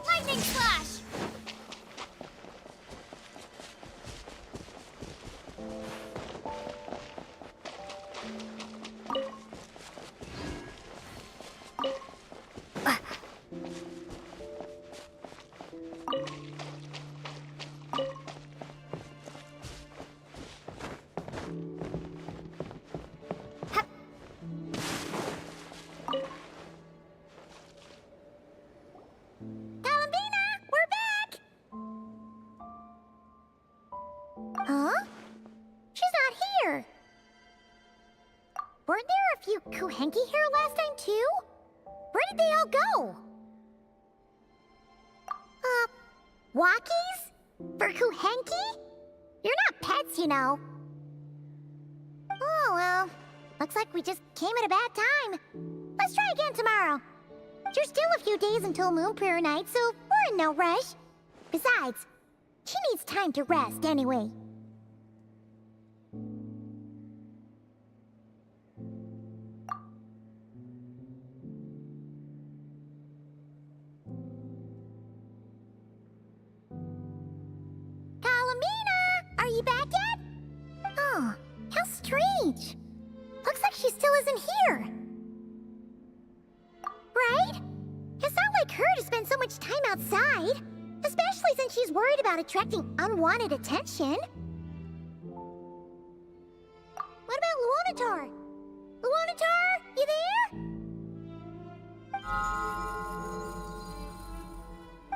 Lightning Slash! Kuhenki here last time too? Where did they all go? Walkies? For Kuhenki? You're not pets, you know. Oh, well. Looks like we just came at a bad time. Let's try again tomorrow. There's still a few days until Moon Prayer Night, so we're in no rush. Besides, she needs time to rest anyway. Kalamina! Are you back yet? Oh, how strange. Looks like she still isn't here. Right? It's not like her to spend so much time outside. Especially since she's worried about attracting unwanted attention. What about Luonatar? Luonatar, you there?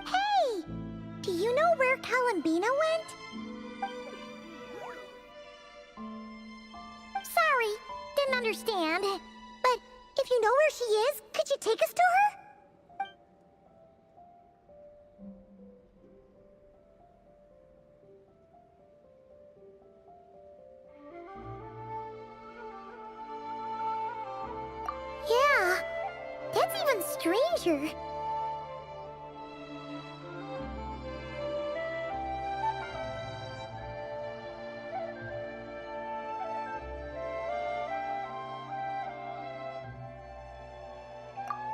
Hey! Do you know where Kalambina went? Sorry, didn't understand. But if you know where she is, could you take us to her? Yeah, that's even stranger.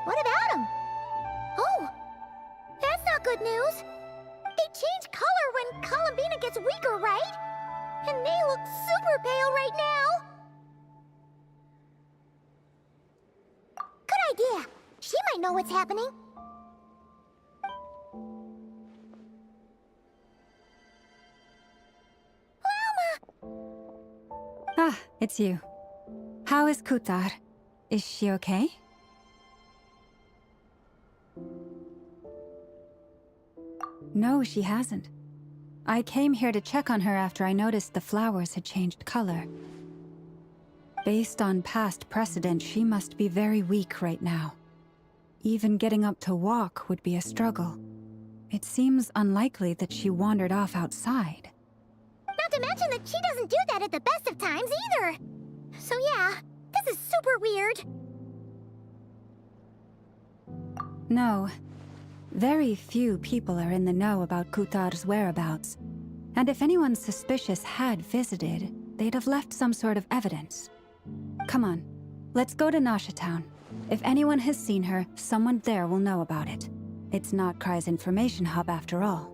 What about him? Oh, that's not good news. They change color when Kalambina gets weaker, right? And they look super pale right now. Good idea. She might know what's happening. Ah, it's you. How is Kutar? Is she okay? No, she hasn't. I came here to check on her after I noticed the flowers had changed color. Based on past precedent, she must be very weak right now. Even getting up to walk would be a struggle. It seems unlikely that she wandered off outside. Not to mention that she doesn't do that at the best of times either. So yeah, this is super weird. No. Very few people are in the know about Kutar's whereabouts. And if anyone suspicious had visited, they'd have left some sort of evidence. Come on, let's go to Nasha Town. If anyone has seen her, someone there will know about it. It's not Kry's information hub after all.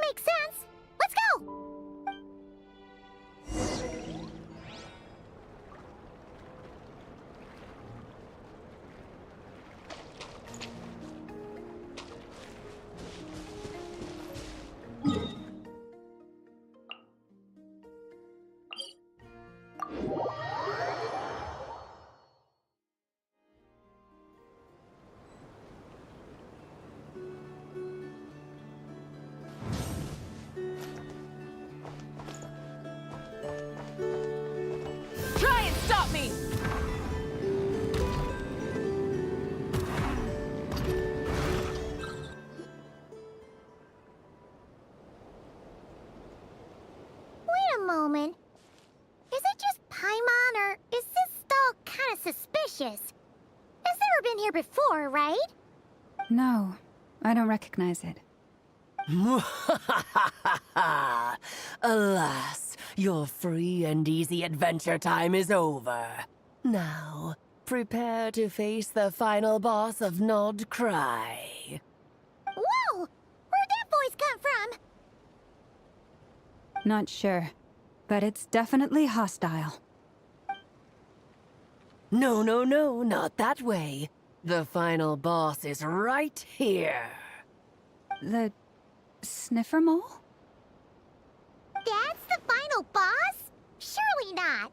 Makes sense. Let's go! Try and stop me! Wait a moment. Is it just Paimon, or is this stall kind of suspicious? It's never been here before, right? No, I don't recognize it. Alas, your free and easy adventure time is over. Now, prepare to face the final boss of Nod Cry. Whoa! Where'd that voice come from? Not sure, but it's definitely hostile. No, no, no, not that way. The final boss is right here. The sniffer mole? That's the final boss? Surely not.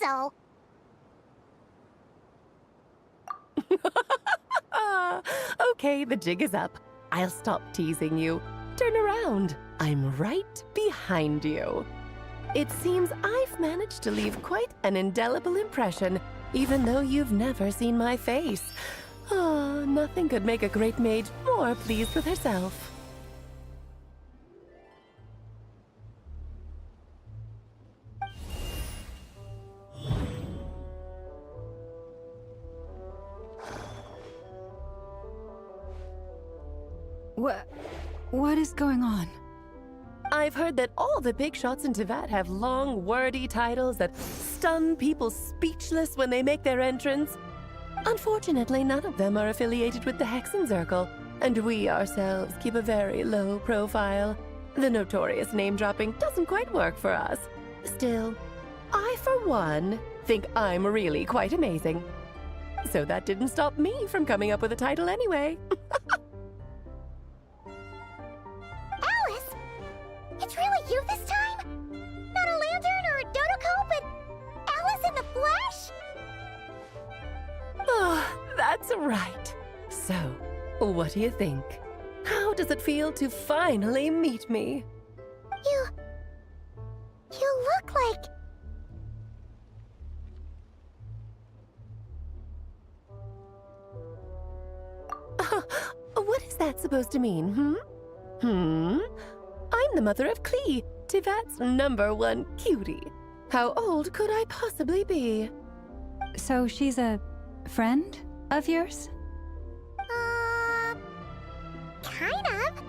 Also... Okay, the jig is up. I'll stop teasing you. Turn around. I'm right behind you. It seems I've managed to leave quite an indelible impression even though you've never seen my face. Ah, nothing could make a great maid more pleased with herself. What is going on? I've heard that all the big shots in Teyvat have long, wordy titles that stun people speechless when they make their entrance. Unfortunately, none of them are affiliated with the Hexen Circle, and we ourselves keep a very low profile. The notorious name-dropping doesn't quite work for us. Still, I, for one, think I'm really quite amazing. So that didn't stop me from coming up with a title anyway. Alice! It's really you this time? Not a lantern or a Dodoko, but Alice in the flesh? Oh, that's right. So, what do you think? How does it feel to finally meet me? You look like... What is that supposed to mean, I'm the mother of Klee, Teyvat's #1 cutie. How old could I possibly be? So she's a friend of yours? Kind of.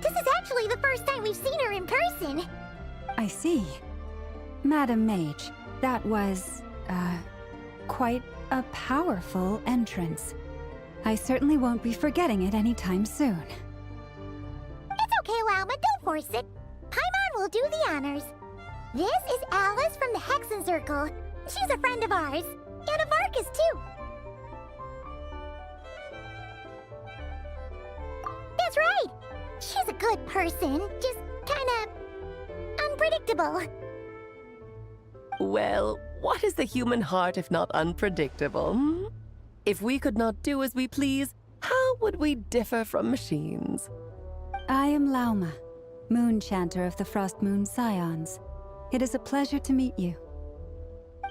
This is actually the first time we've seen her in person. I see. Madam Mage, that was, quite a powerful entrance. I certainly won't be forgetting it anytime soon. It's okay, Lauma, don't force it. Paimon will do the honors. This is Alice from the Hexen Circle. She's a friend of ours. And of Arcus, too. That's right. She's a good person, just kinda... unpredictable. Well, what is the human heart if not unpredictable? If we could not do as we please, how would we differ from machines? I am Lauma, Moon Chanter of the Frost Moon Scions. It is a pleasure to meet you.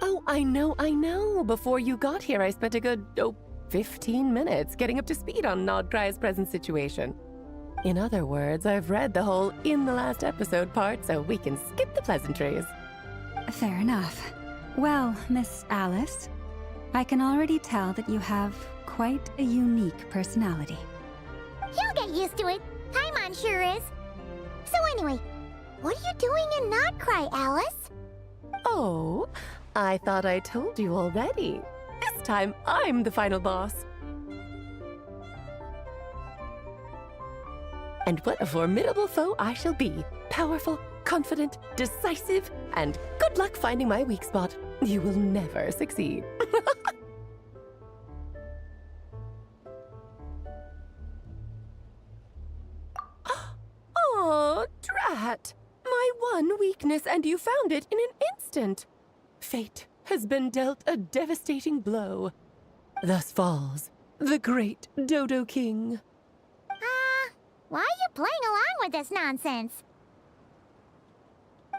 Oh, I know. Before you got here, I spent a good, 15 minutes getting up to speed on Nodcry's present situation. In other words, I've read the whole in the last episode part, so we can skip the pleasantries. Fair enough. Well, Miss Alice, I can already tell that you have quite a unique personality. You'll get used to it. Paimon sure is. So anyway, what are you doing in Nodcry, Alice? Oh, I thought I told you already. This time, I'm the final boss. And what a formidable foe I shall be. Powerful, confident, decisive, and good luck finding my weak spot. You will never succeed. Oh, drat! My one weakness, and you found it in an instant. Fate has been dealt a devastating blow. Thus falls the great Dodo King. Why are you playing along with this nonsense?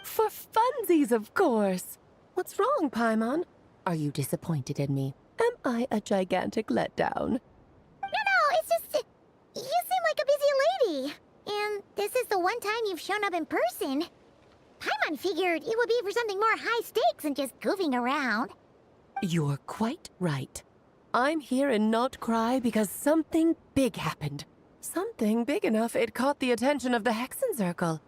For funsies, of course. What's wrong, Paimon? Are you disappointed in me? Am I a gigantic letdown? No, it's just... you seem like a busy lady. And this is the one time you've shown up in person. Paimon figured it would be for something more high stakes than just goofing around. You're quite right. I'm here in Nodcry because something big happened. Something big enough it caught the attention of the Hexen Circle.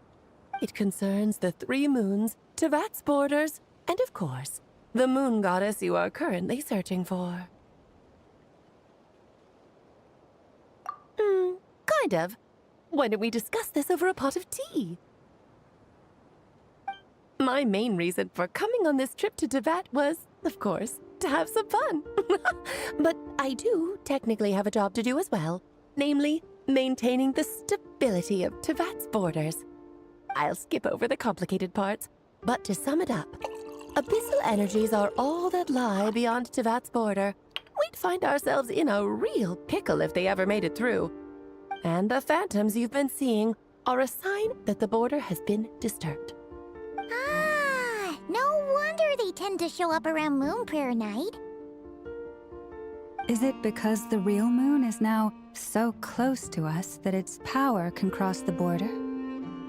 It concerns the 3 moons, Teyvat's borders, and of course, the moon goddess you are currently searching for. Kind of. Why don't we discuss this over a pot of tea? My main reason for coming on this trip to Teyvat was, of course, to have some fun. But I do technically have a job to do as well, namely, maintaining the stability of Teyvat's borders. I'll skip over the complicated parts, but to sum it up, abyssal energies are all that lie beyond Teyvat's border. We'd find ourselves in a real pickle if they ever made it through. And the phantoms you've been seeing are a sign that the border has been disturbed. No wonder they only tend to show up around Moon Prayer Night. Is it because the real moon is now so close to us that its power can cross the border?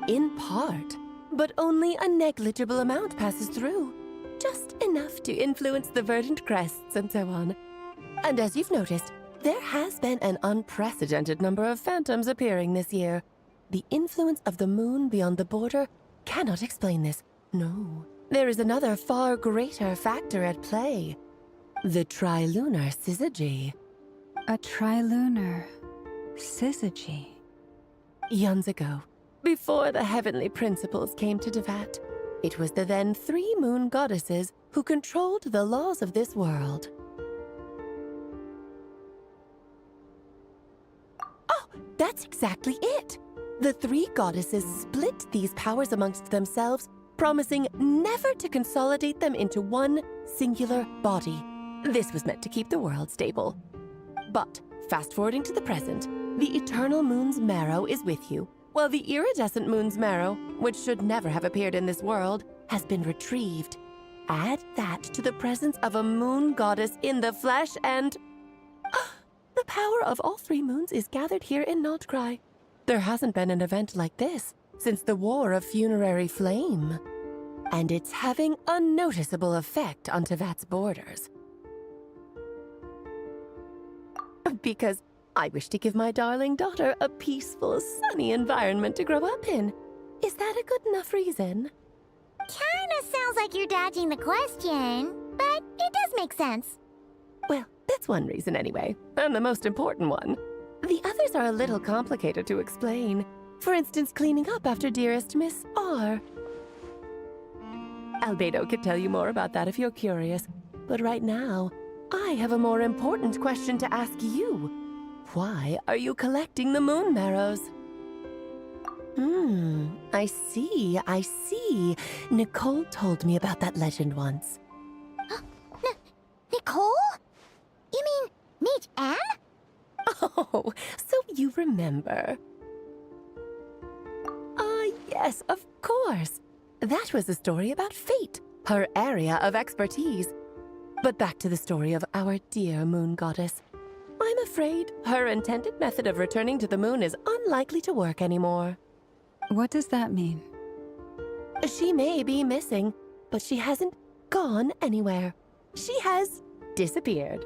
In part, but only a negligible amount passes through. Just enough to influence the verdant crests and so on. And as you've noticed, there has been an unprecedented number of phantoms appearing this year. The influence of the moon beyond the border cannot explain this. No, there is another far greater factor at play. The trilunar syzygy. A trilunar syzygy. Eons ago, before the heavenly principles came to Devat, it was the then 3 moon goddesses who controlled the laws of this world. Oh, that's exactly it! The 3 goddesses split these powers amongst themselves, promising never to consolidate them into one singular body. This was meant to keep the world stable. But, fast-forwarding to the present, the eternal moon's marrow is with you, while the iridescent moon's marrow, which should never have appeared in this world, has been retrieved. Add that to the presence of a moon goddess in the flesh and... the power of all 3 moons is gathered here in Notcry. There hasn't been an event like this since the War of Funerary Flame. And it's having a noticeable effect on Tevat's borders. Because I wish to give my darling daughter a peaceful, sunny environment to grow up in. Is that a good enough reason? Kinda sounds like you're dodging the question, but it does make sense. Well, that's one reason anyway, and the most important one. The others are a little complicated to explain. For instance, cleaning up after dearest Miss R. Albedo could tell you more about that if you're curious, but right now, I have a more important question to ask you. Why are you collecting the moon marrows? I see. Nicole told me about that legend once. Nicole? You mean Mage Anne? Oh, so you remember. Yes, of course. That was a story about fate, her area of expertise. But back to the story of our dear moon goddess. I'm afraid her intended method of returning to the moon is unlikely to work anymore. What does that mean? She may be missing, but she hasn't gone anywhere. She has disappeared.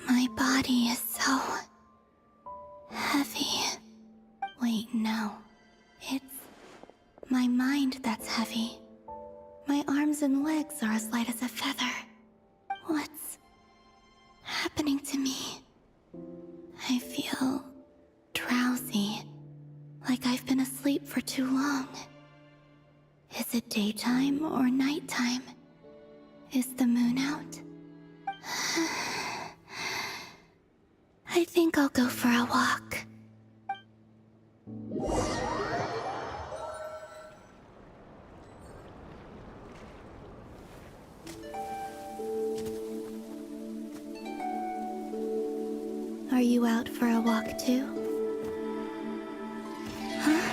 My body is so heavy. Wait, no. It's my mind that's heavy. My arms and legs are as light as a feather. What's happening to me? I feel drowsy, like I've been asleep for too long. Is it daytime or nighttime? Is the moon out? I think I'll go for a walk. Are you out for a walk too? Huh?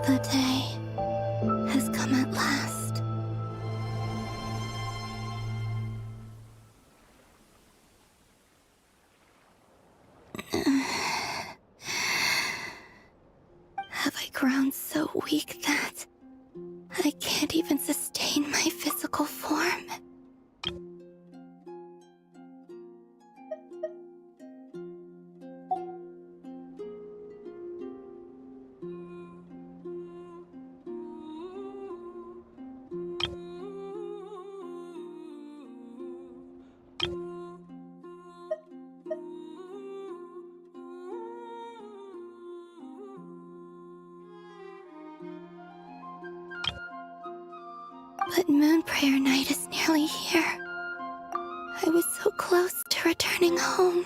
The day has come at last. Have I grown so weak that I can't even sustain my physical form? But Moon Prayer Night is nearly here. I was so close to returning home.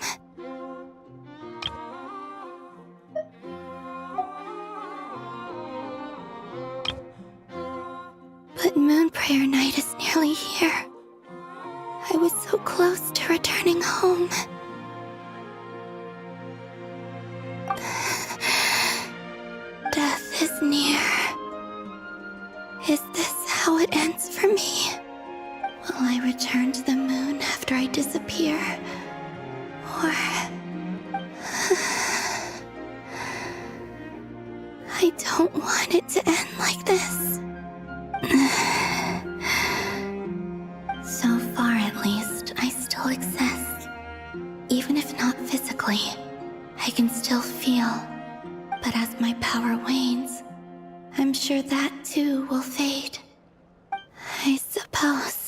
But Moon Prayer Night is nearly here. I was so close to returning home. Death is near. Is this how it ends for me? Will I return to the moon after I disappear? Or... I don't want it to end like this. So far, at least, I still exist. Even if not physically, I can still feel. But as my power wanes, I'm sure that too will fade. I suppose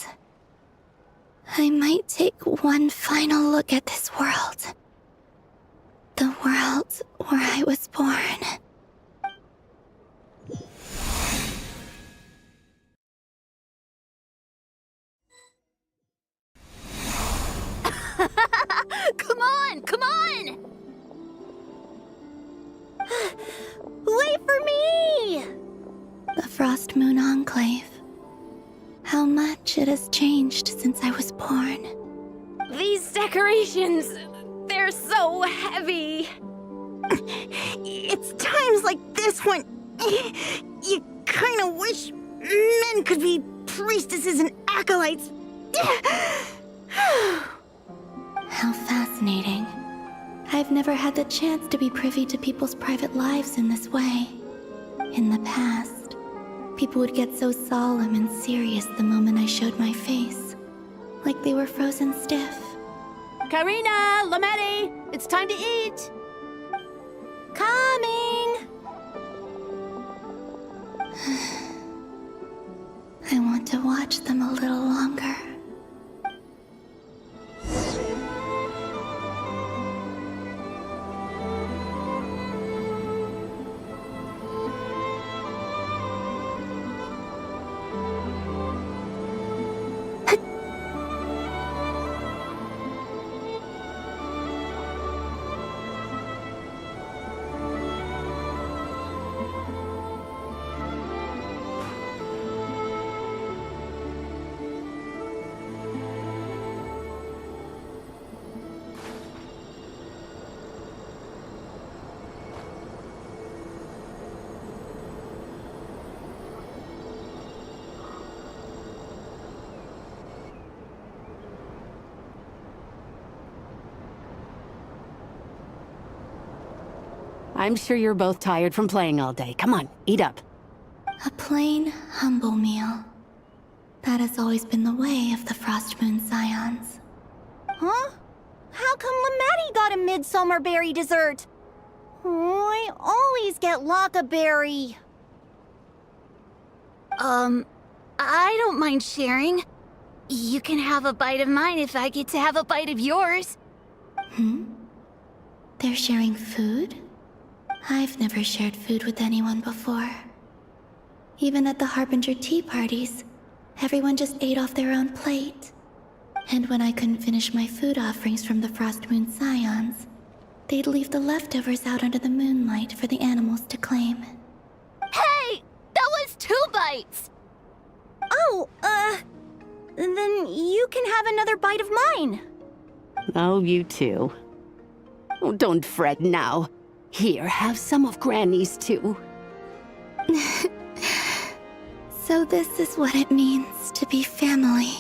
I might take one final look at this world. The world where I was born. Come on! Come on! Wait for me! The Frost Moon Enclave. How much it has changed since I was born. These decorations, they're so heavy. It's times like this when you kind of wish men could be priestesses and acolytes. How fascinating. I've never had the chance to be privy to people's private lives in this way. In the past, people would get so solemn and serious the moment I showed my face. Like they were frozen stiff. Karina, Lametti, it's time to eat. Coming! I want to watch them a little longer. I'm sure you're both tired from playing all day. Come on, eat up. A plain, humble meal. That has always been the way of the Frost Moon Scions. Huh? How come Lametti got a midsummer berry dessert? Oh, I always get Lockaberry. I don't mind sharing. You can have a bite of mine if I get to have a bite of yours. They're sharing food? I've never shared food with anyone before. Even at the Harbinger tea parties, everyone just ate off their own plate. And when I couldn't finish my food offerings from the Frost Moon Scions, they'd leave the leftovers out under the moonlight for the animals to claim. Hey! That was 2 bites! Oh, then you can have another bite of mine. Oh, you too. Oh, don't fret now. Here, have some of Granny's too. So this is what it means to be family.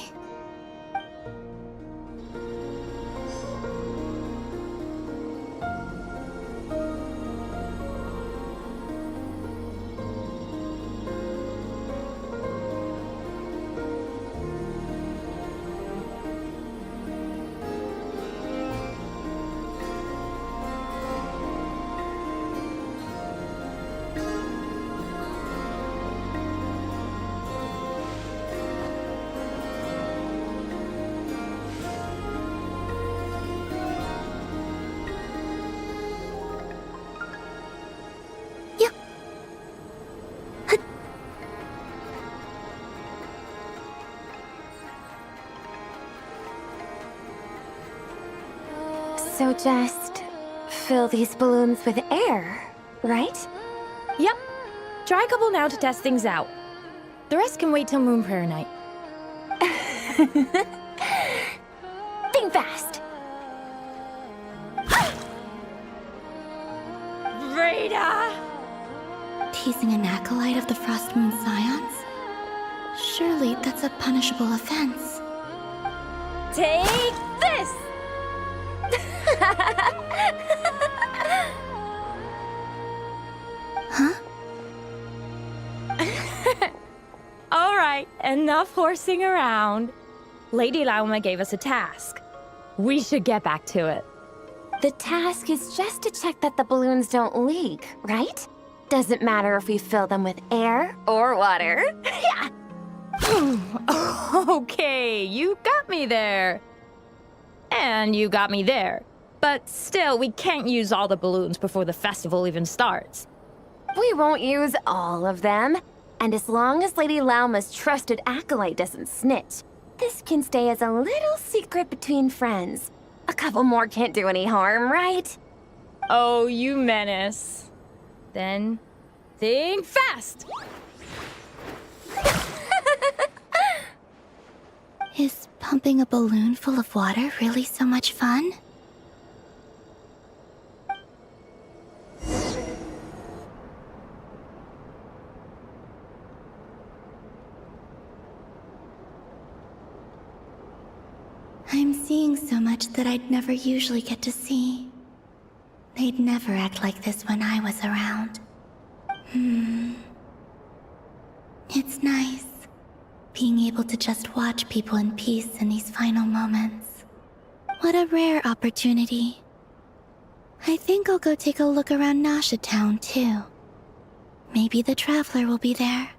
So just fill these balloons with air, right? Yep. Try a couple now to test things out. The rest can wait till Moon Prayer night. Think fast. Rada! Teasing an acolyte of the Frost Moon Scions? Surely that's a punishable offense. Take this! Huh? All right, enough horsing around. Lady Lauma gave us a task. We should get back to it. The task is just to check that the balloons don't leak, right? Doesn't matter if we fill them with air or water. Yeah. Okay, you got me there. And you got me there. But still, we can't use all the balloons before the festival even starts. We won't use all of them. And as long as Lady Lauma's trusted acolyte doesn't snitch, this can stay as a little secret between friends. A couple more can't do any harm, right? Oh, you menace. Then, think fast! Is pumping a balloon full of water really so much fun? I'm seeing so much that I'd never usually get to see. They'd never act like this when I was around. It's nice, being able to just watch people in peace in these final moments. What a rare opportunity. I think I'll go take a look around Nasha Town, too. Maybe the Traveler will be there.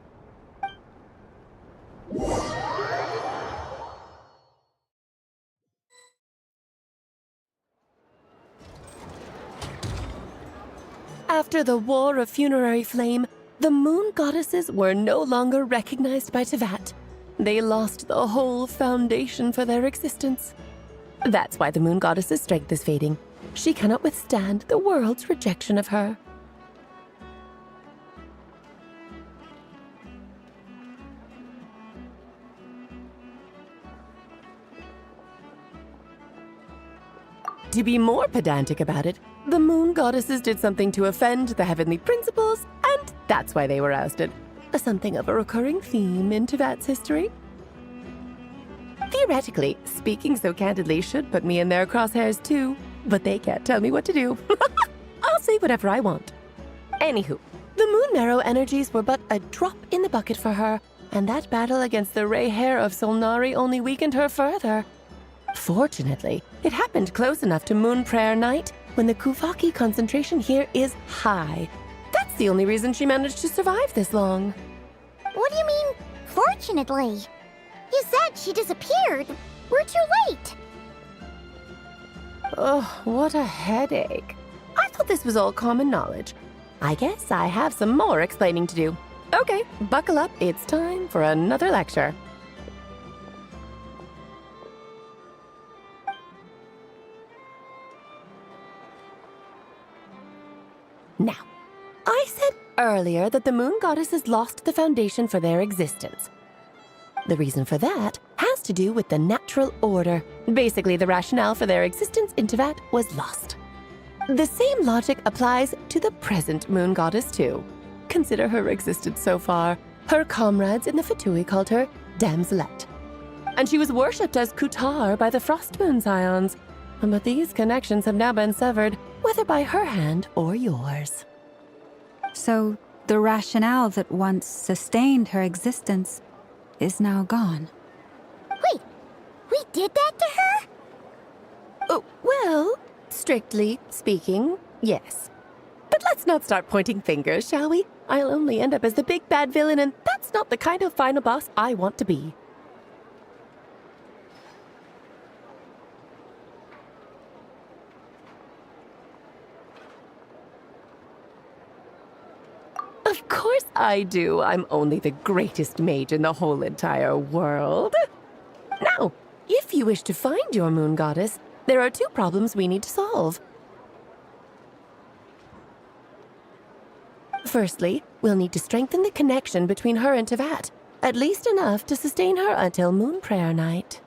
After the War of Funerary Flame, the Moon Goddesses were no longer recognized by Teyvat. They lost the whole foundation for their existence. That's why the Moon Goddess's strength is fading. She cannot withstand the world's rejection of her. To be more pedantic about it, the Moon Goddesses did something to offend the heavenly principles, and that's why they were ousted. Something of a recurring theme in Teyvat's history. Theoretically, speaking so candidly should put me in their crosshairs too, but they can't tell me what to do. I'll say whatever I want. Anywho, the Moon Marrow energies were but a drop in the bucket for her, and that battle against the Ray Hair of Solnari only weakened her further. Fortunately, it happened close enough to Moon Prayer Night when the Kuvaki concentration here is high. That's the only reason she managed to survive this long. What do you mean, fortunately? You said she disappeared. We're too late. Oh, what a headache. I thought this was all common knowledge. I guess I have some more explaining to do. Okay, buckle up. It's time for another lecture. Now, I said earlier that the Moon Goddesses lost the foundation for their existence. The reason for that has to do with the natural order. Basically, the rationale for their existence in Teyvat was lost. The same logic applies to the present Moon Goddess too. Consider her existence so far. Her comrades in the Fatui called her Damselette. And she was worshipped as Kutar by the Frost Moon Scions. But these connections have now been severed, whether by her hand or yours. So, the rationale that once sustained her existence is now gone. Wait, we did that to her? Oh, well, strictly speaking, yes. But let's not start pointing fingers, shall we? I'll only end up as the big bad villain, and that's not the kind of final boss I want to be. Of course I do. I'm only the greatest mage in the whole entire world. Now, if you wish to find your Moon Goddess, There are two problems we need to solve. Firstly, we'll need to strengthen the connection between her and Tevat, at least enough to sustain her until Moon Prayer Night.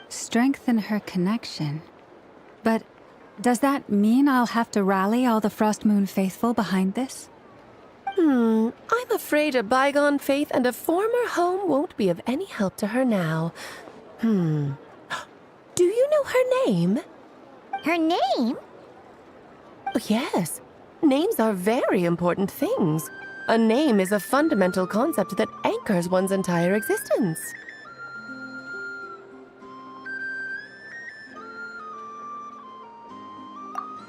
Strengthen her connection. But does that mean I'll have to rally all the Frost Moon faithful behind this? I'm afraid a bygone faith and a former home won't be of any help to her now. Do you know her name? Her name? Oh, yes. Names are very important things. A name is a fundamental concept that anchors one's entire existence.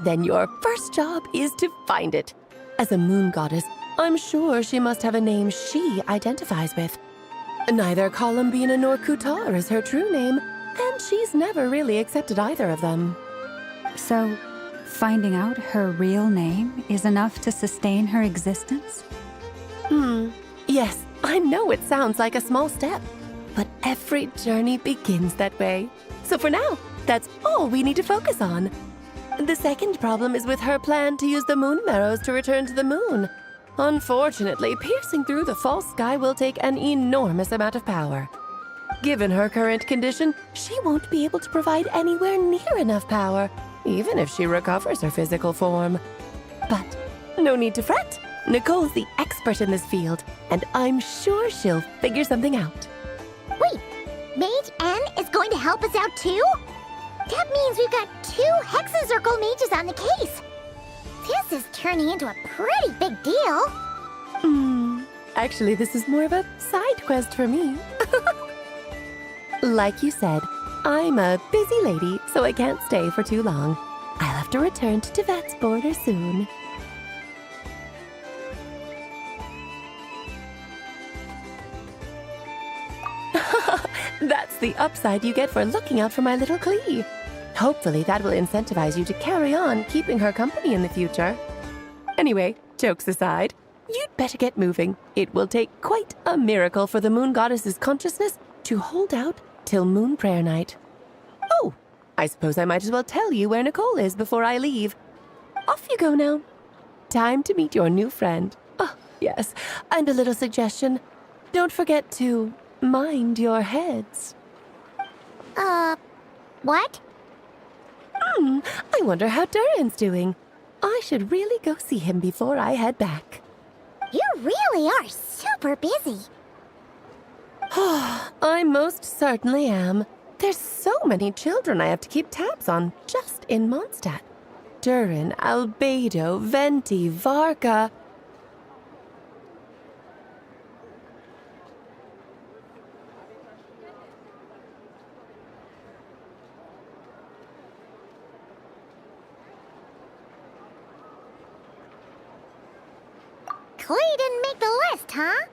Then your first job is to find it. As a moon goddess, I'm sure she must have a name she identifies with. Neither Columbina nor Kutar is her true name, and she's never really accepted either of them. So, finding out her real name is enough to sustain her existence? Yes, I know it sounds like a small step, but every journey begins that way. So for now, that's all we need to focus on. The second problem is with her plan to use the moon marrows to return to the moon. Unfortunately, piercing through the false sky will take an enormous amount of power. Given her current condition, she won't be able to provide anywhere near enough power, even if she recovers her physical form. But no need to fret. Nicole's the expert in this field, and I'm sure she'll figure something out. Wait, Mage N is going to help us out too? That means we've got 2 Hexacircle mages on the case. This is turning into a pretty big deal. Actually, this is more of a side quest for me. Like you said, I'm a busy lady, so I can't stay for too long. I'll have to return to Tevat's border soon. That's the upside you get for looking out for my little Klee. Hopefully that will incentivize you to carry on keeping her company in the future. Anyway, jokes aside, you'd better get moving. It will take quite a miracle for the moon goddess's consciousness to hold out till Moon Prayer Night. Oh, I suppose I might as well tell you where Nicole is before I leave. Off you go now. Time to meet your new friend. Oh, yes, and a little suggestion. Don't forget to mind your heads. What? I wonder how Durin's doing. I should really go see him before I head back. You really are super busy. I most certainly am. There's so many children I have to keep tabs on just in Mondstadt. Durin, Albedo, Venti, Varka. Klee didn't make the list, huh?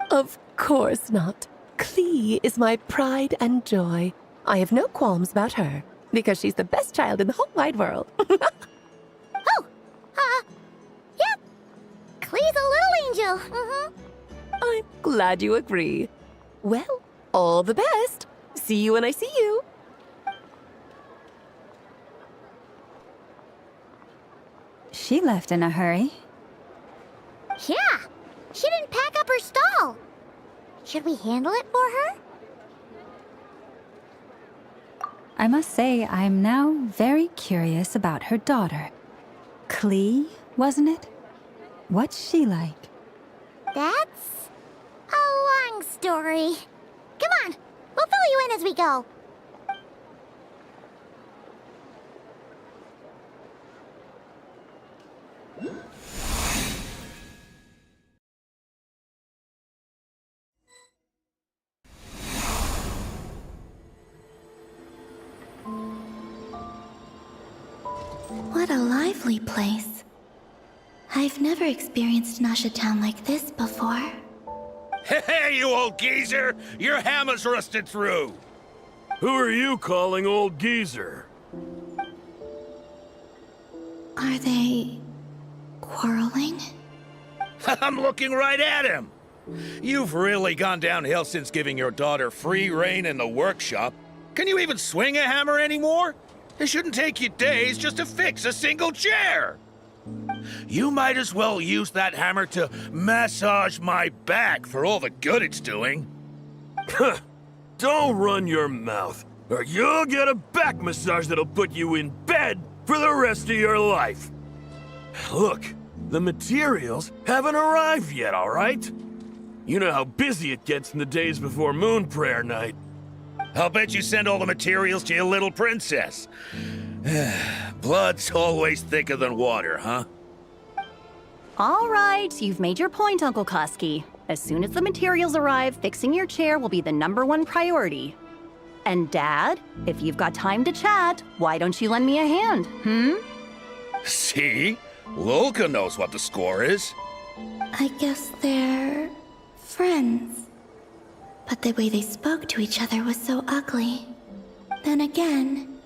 Of course not. Klee is my pride and joy. I have no qualms about her, because she's the best child in the whole wide world. Yep. Klee's a little angel. I'm glad you agree. Well, all the best. See you when I see you. She left in a hurry. Yeah, she didn't pack up her stall. Should we handle it for her? I must say, I'm now very curious about her daughter. Klee, wasn't it? What's she like? That's a long story. Come on, we'll fill you in as we go. What a lively place. I've never experienced Nasha Town like this before. Hey, you old geezer! Your hammer's rusted through! Who are you calling old geezer? Are they quarreling? I'm looking right at him! You've really gone downhill since giving your daughter free reign in the workshop. Can you even swing a hammer anymore? It shouldn't take you days just to fix a single chair. You might as well use that hammer to massage my back for all the good it's doing. Don't run your mouth, or you'll get a back massage that'll put you in bed for the rest of your life. Look, the materials haven't arrived yet, all right? You know how busy it gets in the days before Moon Prayer Night. I'll bet you send all the materials to your little princess. Blood's always thicker than water, huh? All right, you've made your point, Uncle Koski. As soon as the materials arrive, fixing your chair will be the #1 priority. And Dad, if you've got time to chat, why don't you lend me a hand, See? Lolka knows what the score is. I guess they're friends. But the way they spoke to each other was so ugly. Then again,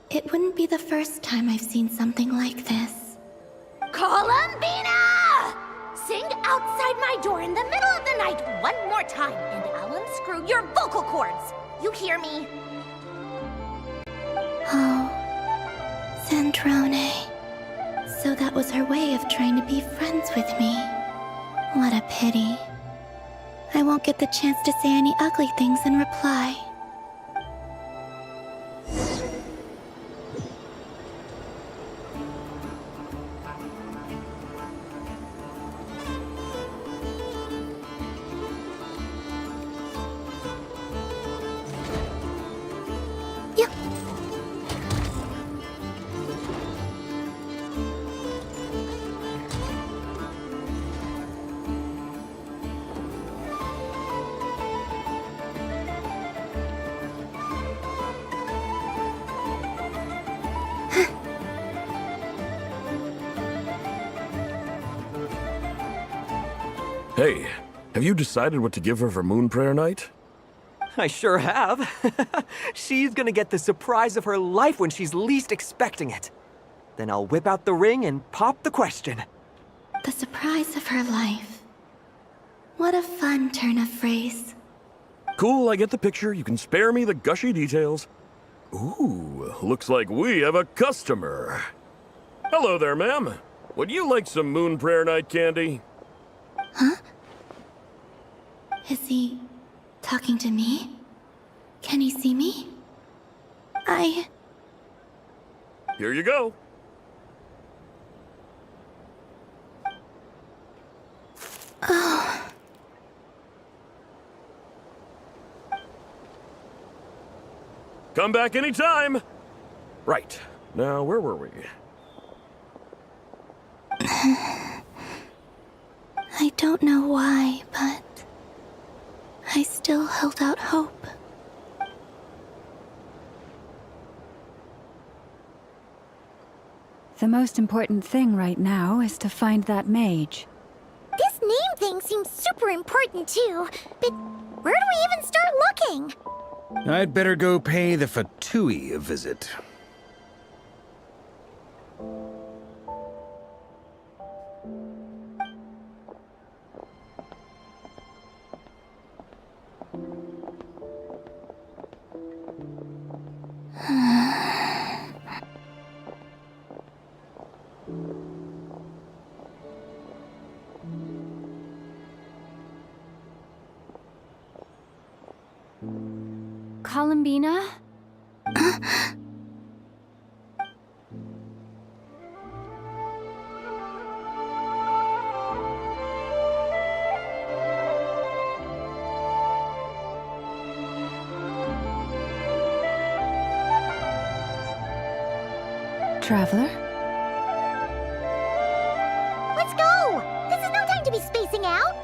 it wouldn't be the first time I've seen something like this. Columbina! Sing outside my door in the middle of the night one more time, and I'll unscrew your vocal cords. You hear me? Oh, Zandrone. So that was her way of trying to be friends with me. What a pity. I won't get the chance to say any ugly things in reply. Yep. Hey, have you decided what to give her for Moon Prayer Night? I sure have. She's gonna get the surprise of her life when she's least expecting it. Then I'll whip out the ring and pop the question. The surprise of her life. What a fun turn of phrase. Cool, I get the picture. You can spare me the gushy details. Ooh, looks like we have a customer. Hello there, ma'am. Would you like some Moon Prayer Night candy? Huh? Is he talking to me? Can he see me? Here you go. Oh. Come back anytime. Right. Now, where were we? I don't know why, but I still held out hope. The most important thing right now is to find that mage. This name thing seems super important too, but where do we even start looking? I'd better go pay the Fatui a visit. Columbina? Traveler? Let's go! This is no time to be spacing out!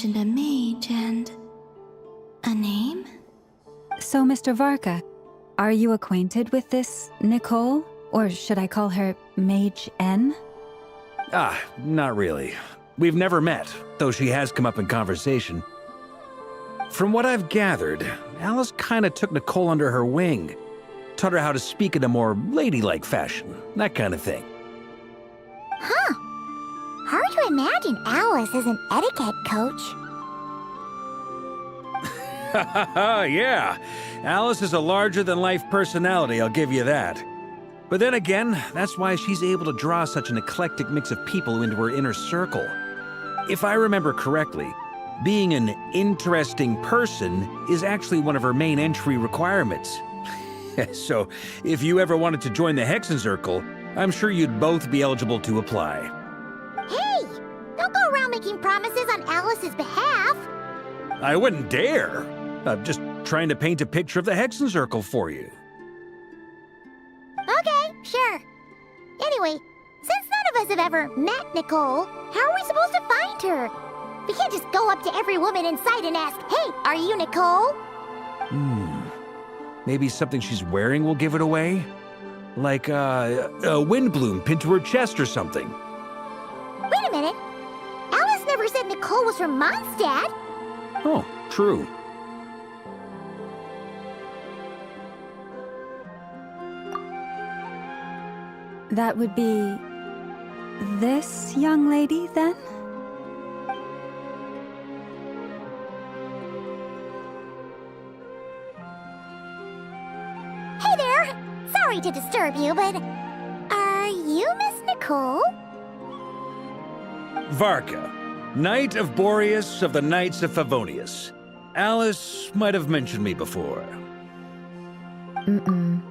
mentioned a mage and a name? So, Mr. Varka, are you acquainted with this Nicole? Or should I call her Mage N? Not really. We've never met, though she has come up in conversation. From what I've gathered, Alice kinda took Nicole under her wing. Taught her how to speak in a more ladylike fashion, that kind of thing. Huh. Hard to imagine Alice as an etiquette coach. Yeah, Alice is a larger-than-life personality, I'll give you that. But then again, that's why she's able to draw such an eclectic mix of people into her inner circle. If I remember correctly, being an interesting person is actually one of her main entry requirements. So, if you ever wanted to join the Hexen Circle, I'm sure you'd both be eligible to apply. Hey! Don't go around making promises on Alice's behalf. I wouldn't dare. I'm just trying to paint a picture of the Hexen Circle for you. Okay, sure. Anyway, since none of us have ever met Nicole, how are we supposed to find her? We can't just go up to every woman in sight and ask, "Hey, are you Nicole?" Maybe something she's wearing will give it away? Like, a windbloom pinned to her chest or something. Wait a minute. Alice never said Nicole was from Mondstadt. Oh, true. That would be this young lady, then? Hey there! Sorry to disturb you, but are you Miss Nicole? Varka, Knight of Boreas of the Knights of Favonius. Alice might have mentioned me before. Mm-mm.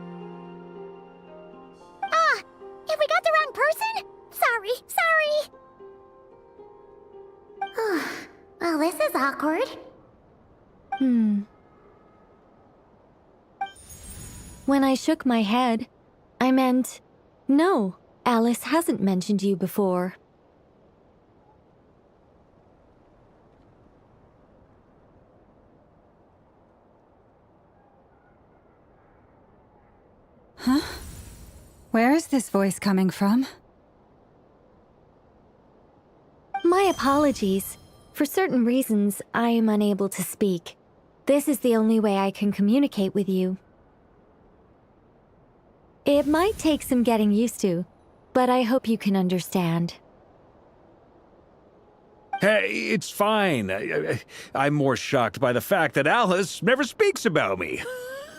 Have we got the wrong person? Sorry. Well, this is awkward. When I shook my head, I meant, no, Alice hasn't mentioned you before. Huh? Where is this voice coming from? My apologies. For certain reasons, I am unable to speak. This is the only way I can communicate with you. It might take some getting used to, but I hope you can understand. Hey, it's fine. I'm more shocked by the fact that Alice never speaks about me.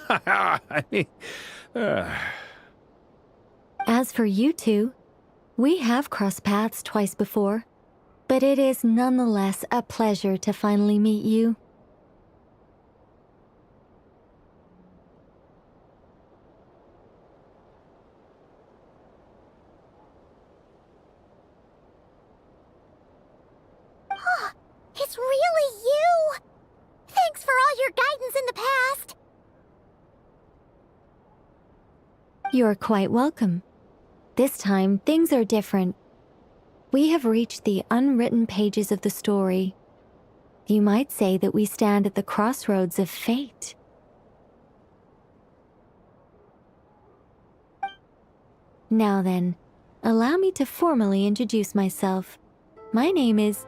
I mean... As for you two, we have crossed paths twice before, but it is nonetheless a pleasure to finally meet you. It's really you! Thanks for all your guidance in the past! You're quite welcome. This time, things are different. We have reached the unwritten pages of the story. You might say that we stand at the crossroads of fate. Now then, allow me to formally introduce myself. My name is...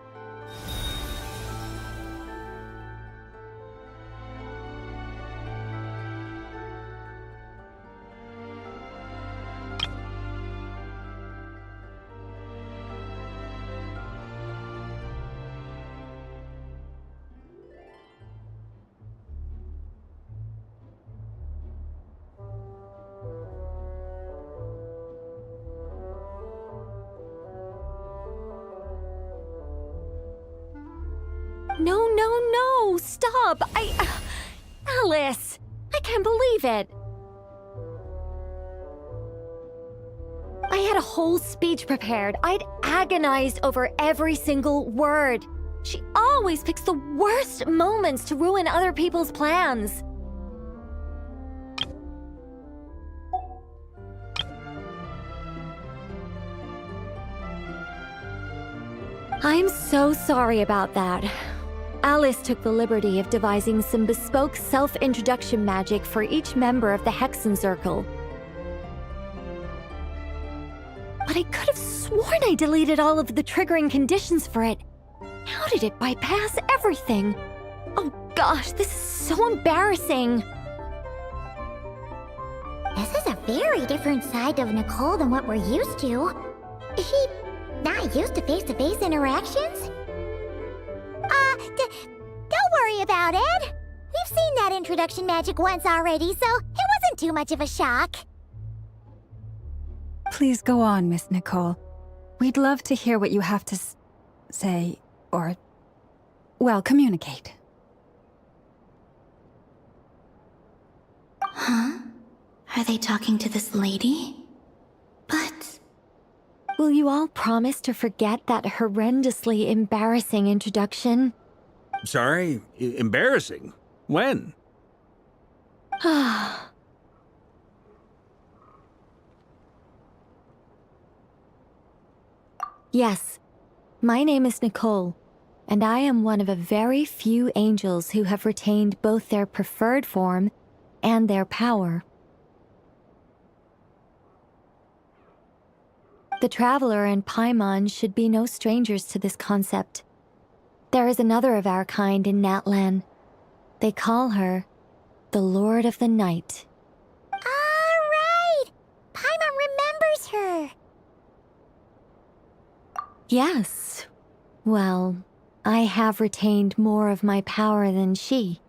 No, stop! Alice! I can't believe it! I had a whole speech prepared. I'd agonized over every single word. She always picks the worst moments to ruin other people's plans. I'm so sorry about that. Alice took the liberty of devising some bespoke self-introduction magic for each member of the Hexen Circle. But I could have sworn I deleted all of the triggering conditions for it. How did it bypass everything? Oh gosh, this is so embarrassing. This is a very different side of Nicole than what we're used to. Is she not used to face-to-face interactions? Don't worry about it. We've seen that introduction magic once already, so it wasn't too much of a shock. Please go on, Miss Nicole. We'd love to hear what you have to say, or, well, communicate. Huh? Are they talking to this lady? But... Will you all promise to forget that horrendously embarrassing introduction? Sorry? Embarrassing? When? Yes, my name is Nicole, and I am one of a very few angels who have retained both their preferred form and their power. The Traveler and Paimon should be no strangers to this concept. There is another of our kind in Natlan. They call her the Lord of the Night. All right! Paimon remembers her. Yes. Well, I have retained more of my power than she.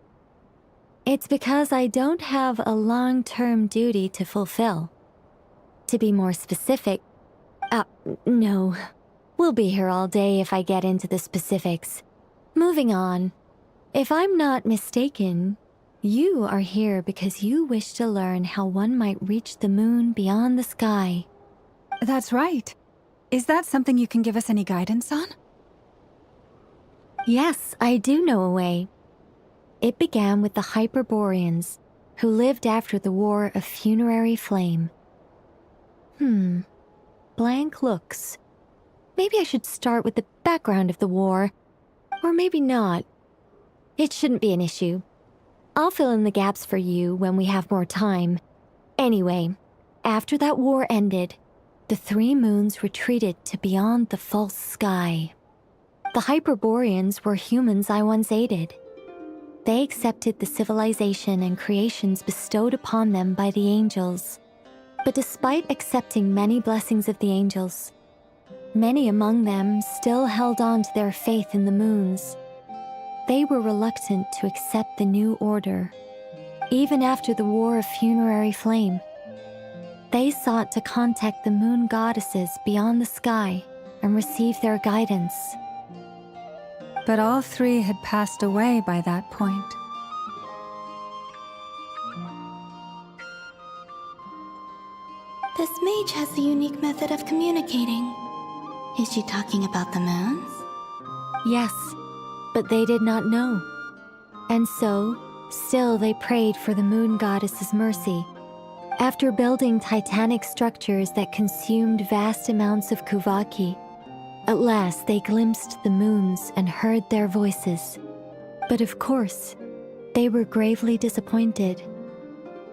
It's because I don't have a long-term duty to fulfill. To be more specific, no. We'll be here all day if I get into the specifics. Moving on. If I'm not mistaken, you are here because you wish to learn how one might reach the moon beyond the sky. That's right. Is that something you can give us any guidance on? Yes, I do know a way. It began with the Hyperboreans, who lived after the War of Funerary Flame. Blank looks. Maybe I should start with the background of the war. Or maybe not. It shouldn't be an issue. I'll fill in the gaps for you when we have more time. Anyway, after that war ended, the three moons retreated to beyond the false sky. The Hyperboreans were humans I once aided. They accepted the civilization and creations bestowed upon them by the angels. But despite accepting many blessings of the angels, many among them still held on to their faith in the moons. They were reluctant to accept the new order. Even after the War of Funerary Flame, they sought to contact the moon goddesses beyond the sky and receive their guidance. But all three had passed away by that point. this mage has a unique method of communicating. Is she talking about the moons? Yes, but they did not know. And so, still they prayed for the moon goddess's mercy. After building titanic structures that consumed vast amounts of Kuvaki, at last they glimpsed the moons and heard their voices. But of course, they were gravely disappointed.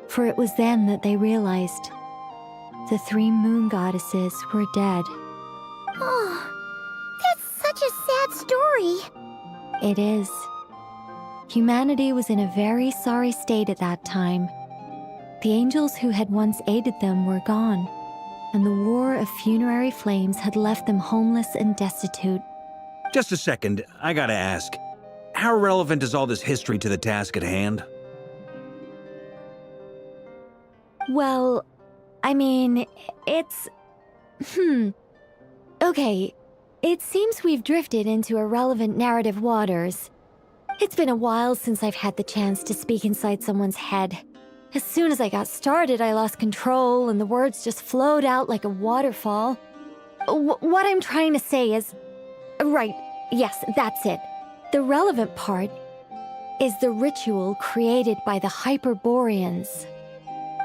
For it was then that they realized the three moon goddesses were dead. Oh, that's such a sad story. It is. Humanity was in a very sorry state at that time. The angels who had once aided them were gone, and the War of Funerary Flames had left them homeless and destitute. Just a second, I gotta ask. How relevant is all this history to the task at hand? Well, I mean, it's... Okay, it seems we've drifted into irrelevant narrative waters. It's been a while since I've had the chance to speak inside someone's head. As soon as I got started, I lost control and the words just flowed out like a waterfall. What I'm trying to say is... Right, yes, that's it. The relevant part is the ritual created by the Hyperboreans.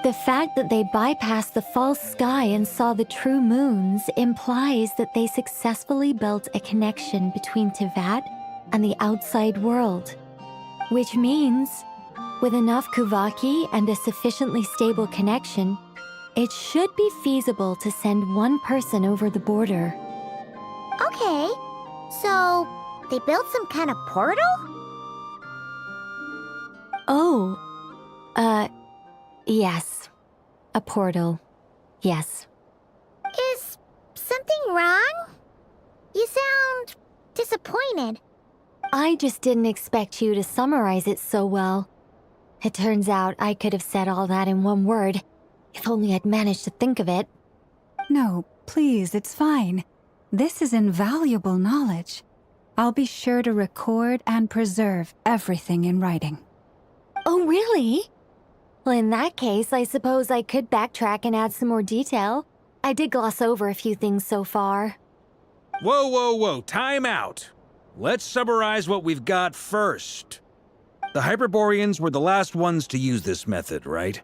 The fact that they bypassed the false sky and saw the true moons implies that they successfully built a connection between Tevat and the outside world. Which means, with enough Kuvaki and a sufficiently stable connection, it should be feasible to send one person over the border. Okay, so they built some kind of portal? Oh, yes. A portal. Yes. Is something wrong? You sound disappointed. I just didn't expect you to summarize it so well. It turns out I could have said all that in one word, if only I'd managed to think of it. No, please, it's fine. This is invaluable knowledge. I'll be sure to record and preserve everything in writing. Oh, really? Well, in that case, I suppose I could backtrack and add some more detail. I did gloss over a few things so far. Whoa, whoa, whoa, time out. Let's summarize what we've got first. The Hyperboreans were the last ones to use this method, right?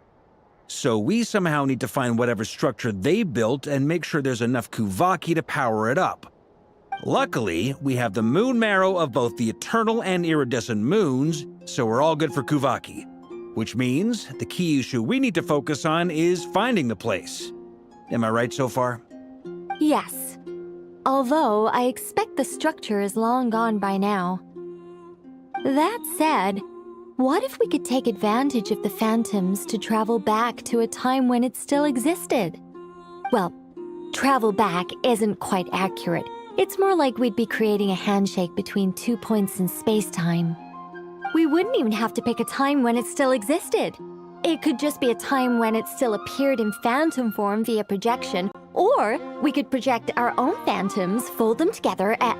So we somehow need to find whatever structure they built and make sure there's enough Kuvaki to power it up. Luckily, we have the moon marrow of both the eternal and iridescent moons, so we're all good for Kuvaki. Which means the key issue we need to focus on is finding the place. Am I right so far? Yes. Although I expect the structure is long gone by now. That said, what if we could take advantage of the phantoms to travel back to a time when it still existed? Well, travel back isn't quite accurate. It's more like we'd be creating a handshake between 2 points in space-time. We wouldn't even have to pick a time when it still existed. It could just be a time when it still appeared in phantom form via projection, or we could project our own phantoms, fold them together, and...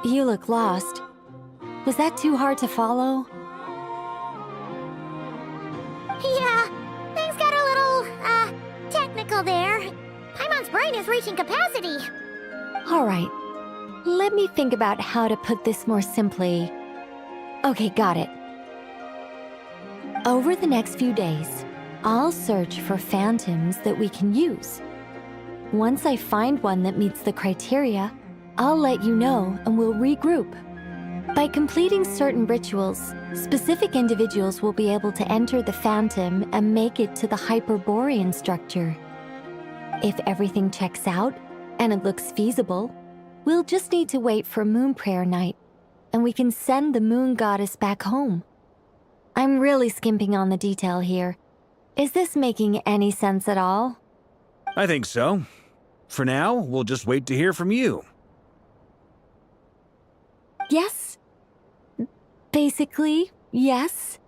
You look lost. Was that too hard to follow? Yeah, things got a little, technical there. Paimon's brain is reaching capacity. All right. Let me think about how to put this more simply. Okay, got it. Over the next few days, I'll search for phantoms that we can use. Once I find one that meets the criteria, I'll let you know and we'll regroup. By completing certain rituals, specific individuals will be able to enter the phantom and make it to the Hyperborean structure. If everything checks out and it looks feasible, we'll just need to wait for Moon Prayer Night, and we can send the Moon Goddess back home. I'm really skimping on the detail here. Is this making any sense at all? I think so. For now, we'll just wait to hear from you. Yes. Basically, yes.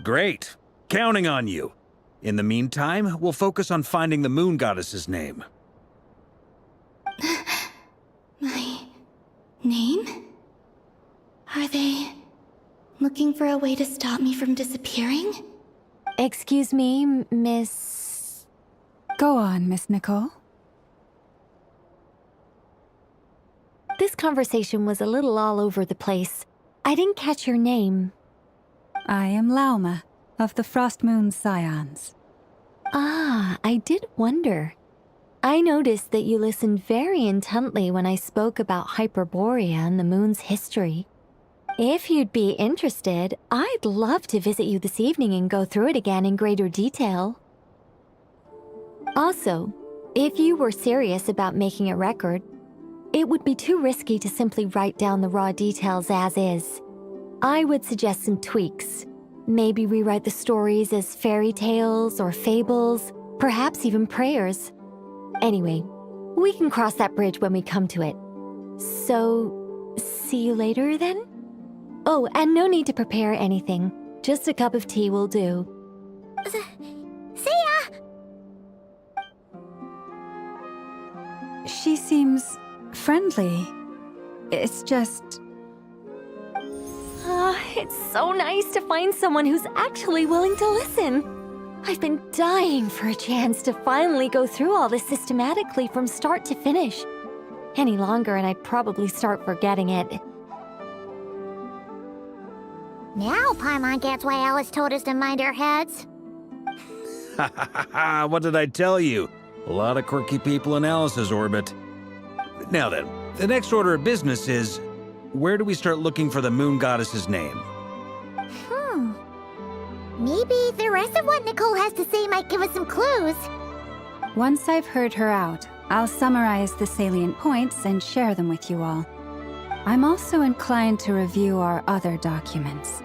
Great. Counting on you. In the meantime, we'll focus on finding the Moon Goddess's name. My name? Are they looking for a way to stop me from disappearing? Excuse me, Miss... Go on, Miss Nicole. This conversation was a little all over the place. I didn't catch your name. I am Lauma, of the Frost Moon Scions. Ah, I did wonder. I noticed that you listened very intently when I spoke about Hyperborea and the moon's history. If you'd be interested, I'd love to visit you this evening and go through it again in greater detail. Also, if you were serious about making a record, it would be too risky to simply write down the raw details as is. I would suggest some tweaks. Maybe rewrite the stories as fairy tales or fables, perhaps even prayers. Anyway, we can cross that bridge when we come to it. So, see you later then? Oh, and no need to prepare anything. Just a cup of tea will do. See ya! She seems friendly. It's just... It's so nice to find someone who's actually willing to listen. I've been dying for a chance to finally go through all this systematically from start to finish. Any longer and I'd probably start forgetting it. Now Paimon gets why Alice told us to mind our heads. Ha ha ha ha, what did I tell you? A lot of quirky people in Alice's orbit. Now then, the next order of business is, where do we start looking for the moon goddess's name? Maybe the rest of what Nicole has to say might give us some clues. Once I've heard her out, I'll summarize the salient points and share them with you all. I'm also inclined to review our other documents.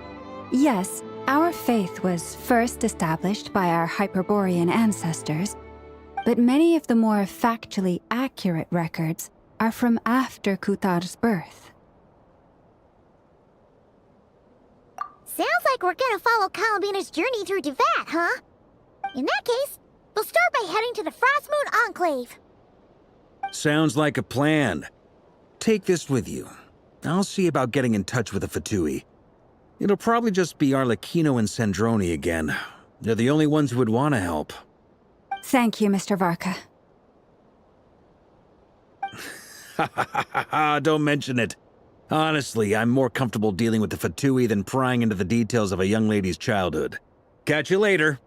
Yes, our faith was first established by our Hyperborean ancestors, but many of the more factually accurate records are from after Kutar's birth. Sounds like we're gonna follow Columbina's journey through Devat, huh? In that case, we'll start by heading to the Frostmoon Enclave. Sounds like a plan. Take this with you. I'll see about getting in touch with the Fatui. It'll probably just be Arlecchino and Sandroni again. They're the only ones who would want to help. Thank you, Mr. Varka. Don't mention it. Honestly, I'm more comfortable dealing with the Fatui than prying into the details of a young lady's childhood. Catch you later.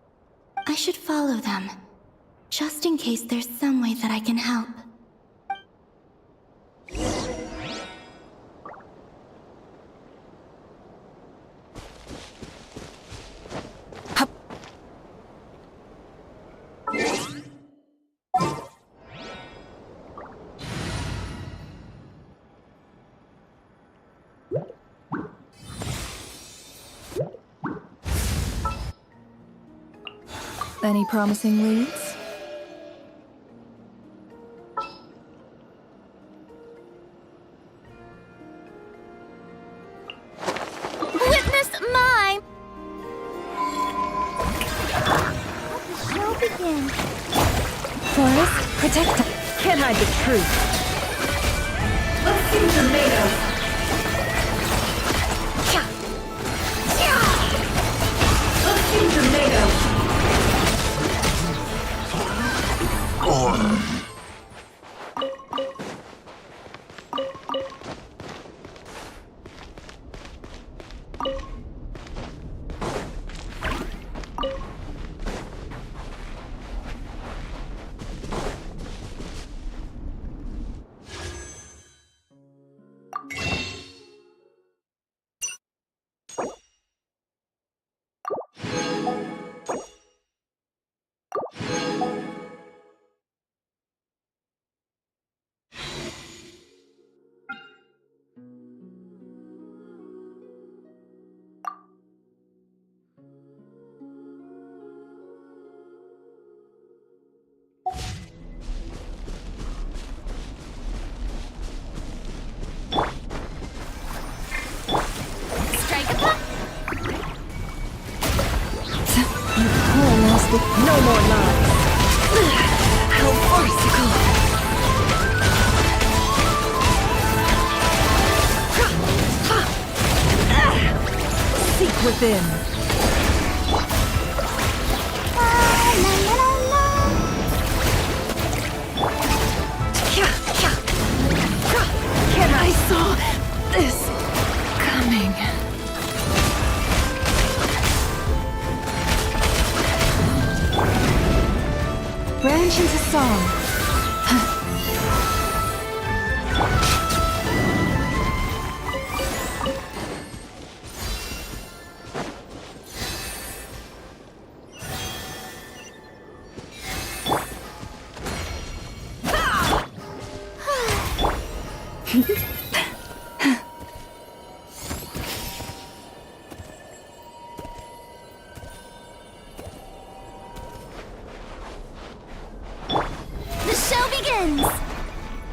I should follow them, just in case there's some way that I can help. Any promising leads? Witness mine! Let the show begin. Forest, protect us. Can't hide the truth. Let's see tomatoes. Let's see tomatoes. No more lies. How farcical. Seek within. I saw this coming. Branch into song.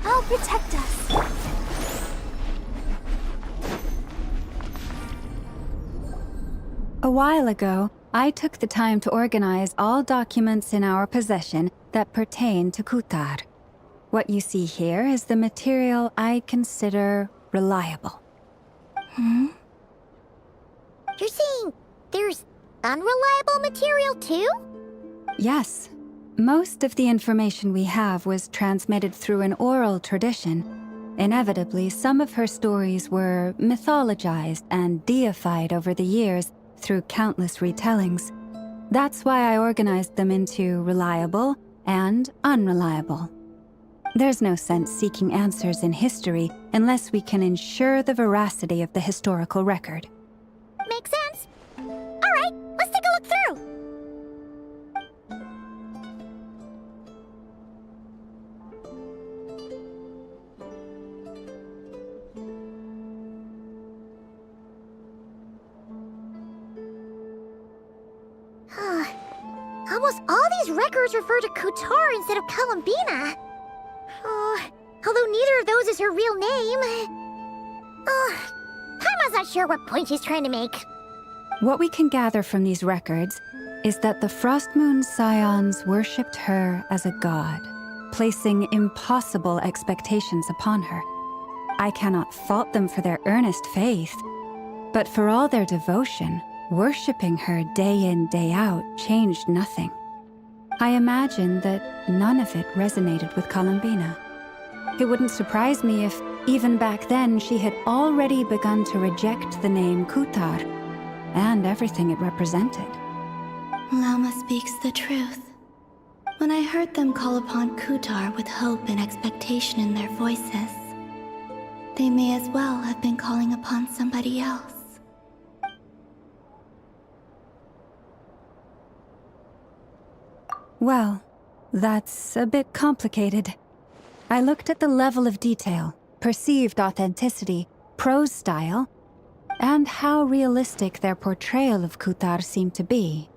I'll protect us. A while ago, I took the time to organize all documents in our possession that pertain to Kutar. What you see here is the material I consider reliable. You're saying there's unreliable material too? Yes. Most of the information we have was transmitted through an oral tradition. Inevitably, some of her stories were mythologized and deified over the years through countless retellings. That's why I organized them into reliable and unreliable. There's no sense seeking answers in history unless we can ensure the veracity of the historical record. Makes sense. All right, let's take a look through. Almost all these records refer to Kutar instead of Columbina. Although neither of those is her real name. Paimon's not sure what point she's trying to make. What we can gather from these records is that the Frost Moon Scions worshipped her as a god, placing impossible expectations upon her. I cannot fault them for their earnest faith, but for all their devotion, worshipping her day in, day out changed nothing. I imagine that none of it resonated with Columbina. It wouldn't surprise me if, even back then, she had already begun to reject the name Kutar and everything it represented. Lama speaks the truth. When I heard them call upon Kutar with hope and expectation in their voices, they may as well have been calling upon somebody else. Well, that's a bit complicated. I looked at the level of detail, perceived authenticity, prose style, and how realistic their portrayal of Kutar seemed to be.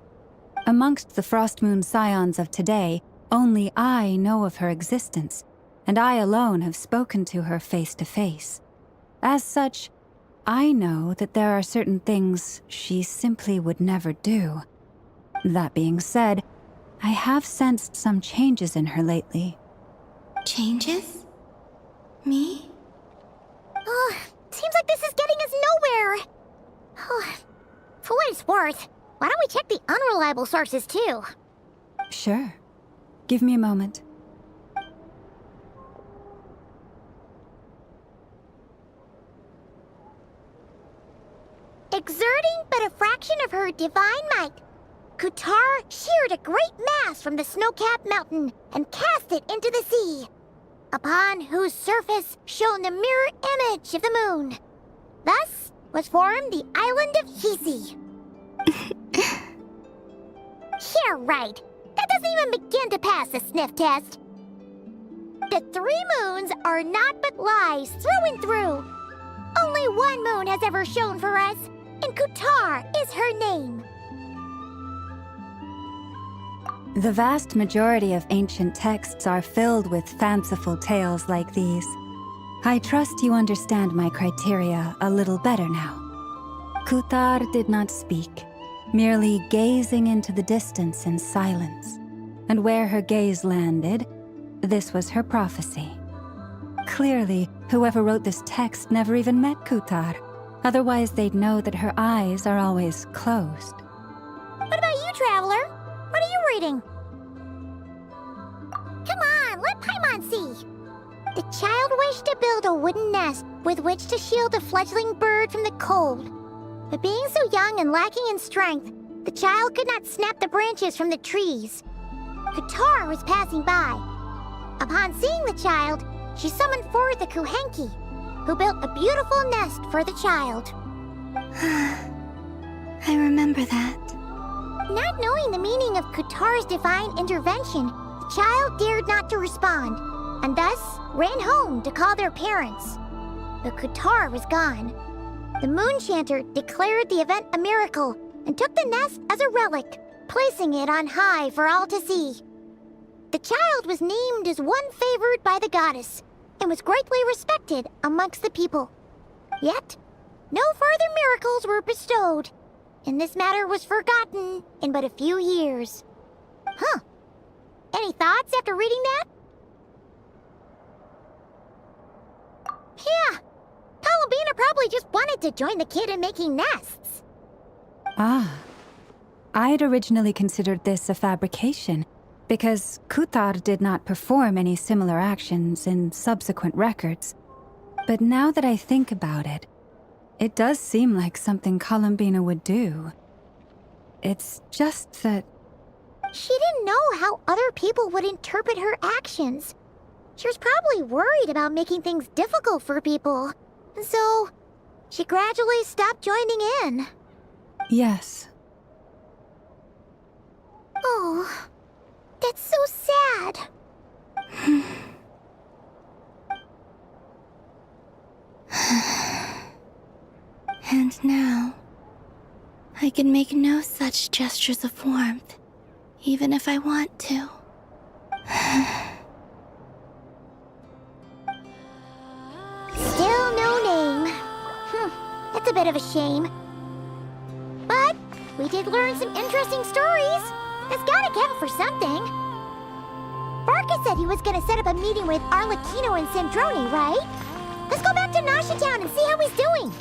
Amongst the Frost Moon Scions of today, only I know of her existence, and I alone have spoken to her face to face. As such, I know that there are certain things she simply would never do. That being said, I have sensed some changes in her lately. Changes? Me? Seems like this is getting us nowhere. For what it's worth, why don't we check the unreliable sources too? Sure. Give me a moment. Exerting but a fraction of her divine might, Kutar sheared a great mass from the snow-capped mountain and cast it into the sea, upon whose surface shone the mirror image of the moon. Thus was formed the island of Hisi. Yeah, right. That doesn't even begin to pass the sniff test. The 3 moons are naught but lies through and through. Only one moon has ever shone for us, and Kutar is her name. The vast majority of ancient texts are filled with fanciful tales like these. I trust you understand my criteria a little better now. Kutar did not speak, merely gazing into the distance in silence. And where her gaze landed, this was her prophecy. Clearly, whoever wrote this text never even met Kutar. Otherwise, they'd know that her eyes are always closed. What about you, Traveler? What are you reading? Come on, let Paimon see. The child wished to build a wooden nest with which to shield the fledgling bird from the cold. But being so young and lacking in strength, the child could not snap the branches from the trees. Kutar was passing by. Upon seeing the child, she summoned forth the Kuhenki, who built a beautiful nest for the child. I remember that. Not knowing the meaning of Kutar's divine intervention, the child dared not to respond, and thus ran home to call their parents. But Kutar was gone. The moon chanter declared the event a miracle and took the nest as a relic, placing it on high for all to see. The child was named as one favored by the goddess and was greatly respected amongst the people. Yet, no further miracles were bestowed, and this matter was forgotten in but a few years. Huh. Any thoughts after reading that? Yeah. Columbina probably just wanted to join the kid in making nests. Ah. I'd originally considered this a fabrication, because Kutar did not perform any similar actions in subsequent records. But now that I think about it, it does seem like something Columbina would do. It's just that... She didn't know how other people would interpret her actions. She was probably worried about making things difficult for people. So, she gradually stopped joining in. Yes. Oh, that's so sad. And now, I can make no such gestures of warmth, even if I want to. Still no name. That's a bit of a shame. But we did learn some interesting stories. That's gotta count for something. Barca said he was gonna set up a meeting with Arlecchino and Sandrone, right? Let's go back to Nasha Town and see how he's doing.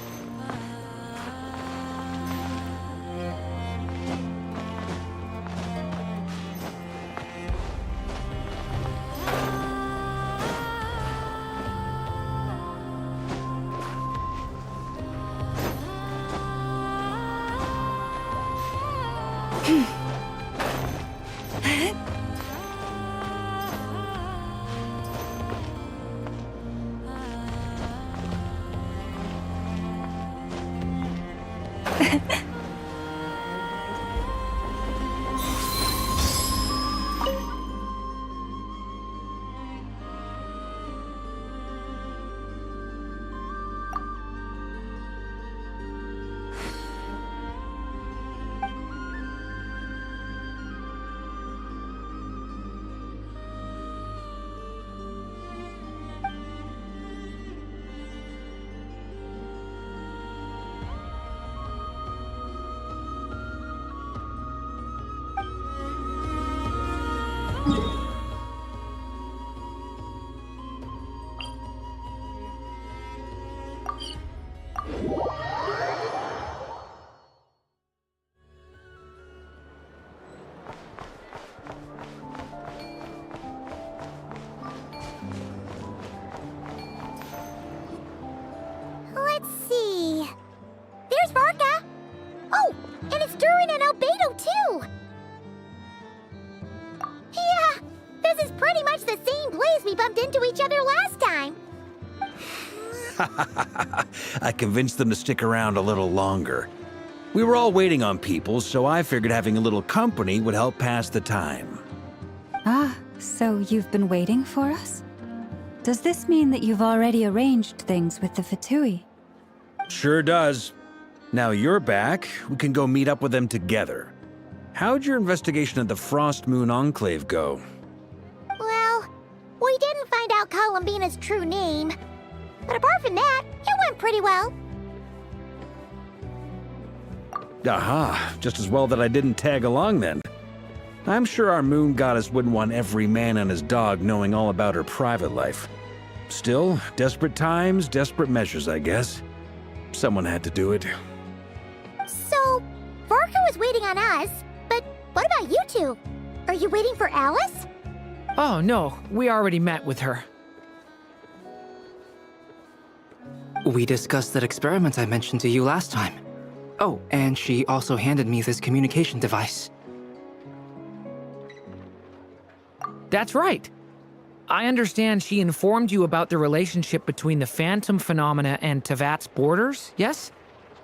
Let's see. There's Varka. Oh, and it's Durin and Albedo too. Yeah, this is pretty much the same place we bumped into each other last time. I convinced them to stick around a little longer. We were all waiting on people, so I figured having a little company would help pass the time. Ah, so you've been waiting for us? Does this mean that you've already arranged things with the Fatui? Sure does. Now you're back, we can go meet up with them together. How'd your investigation at the Frost Moon Enclave go? Well, we didn't find out Columbina's true name. But apart from that, it went pretty well. Aha, just as well that I didn't tag along then. I'm sure our moon goddess wouldn't want every man and his dog knowing all about her private life. Still, desperate times, desperate measures, I guess. Someone had to do it. So, Varka was waiting on us, but what about you two? Are you waiting for Alice? Oh, no, we already met with her. We discussed that experiment I mentioned to you last time. Oh, and she also handed me this communication device. That's right. I understand she informed you about the relationship between the phantom phenomena and Tevat's borders, yes?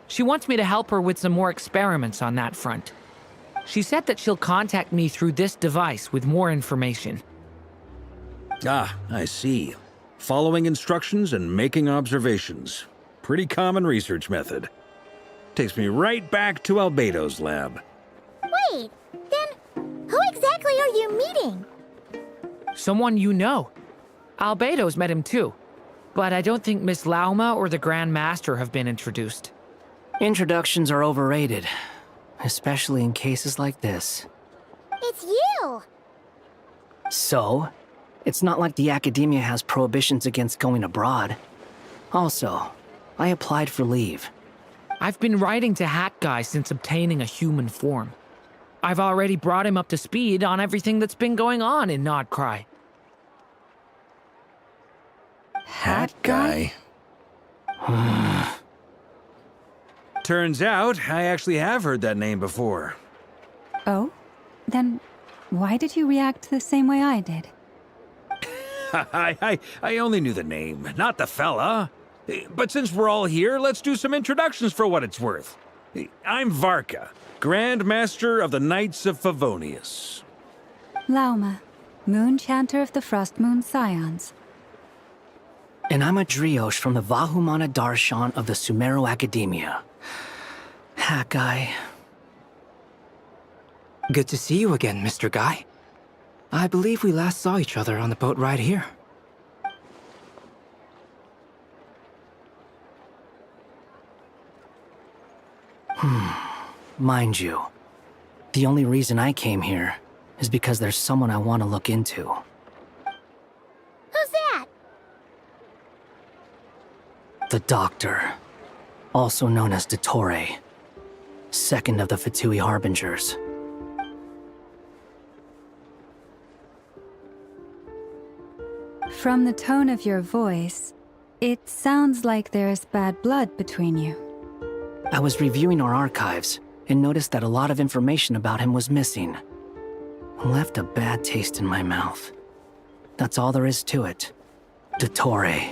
She wants me to help her with some more experiments on that front. She said that she'll contact me through this device with more information. Ah, I see. Following instructions and making observations. Pretty common research method. Takes me right back to Albedo's lab. Wait, then who exactly are you meeting? Someone you know. Albedo's met him too. But I don't think Miss Lauma or the Grand Master have been introduced. Introductions are overrated, especially in cases like this. It's you! So? It's not like the academia has prohibitions against going abroad. Also, I applied for leave. I've been writing to Hat Guy since obtaining a human form. I've already brought him up to speed on everything that's been going on in Nodcry. Hat Guy? Turns out, I actually have heard that name before. Oh? Then why did you react the same way I did? I only knew the name, not the fella. But since we're all here, let's do some introductions for what it's worth. I'm Varka, Grand Master of the Knights of Favonius. Lauma, Moon Chanter of the Frost Moon Scions. And I'm a Driosh from the Vahumana Darshan of the Sumeru Academia. Hack guy. Good to see you again, Mr. Guy. I believe we last saw each other on the boat ride here. Mind you, the only reason I came here is because there's someone I want to look into. Who's that? The Doctor, also known as Dottore, second of the Fatui Harbingers. From the tone of your voice, it sounds like there's bad blood between you. I was reviewing our archives and noticed that a lot of information about him was missing. Left a bad taste in my mouth. That's all there is to it. Dottore,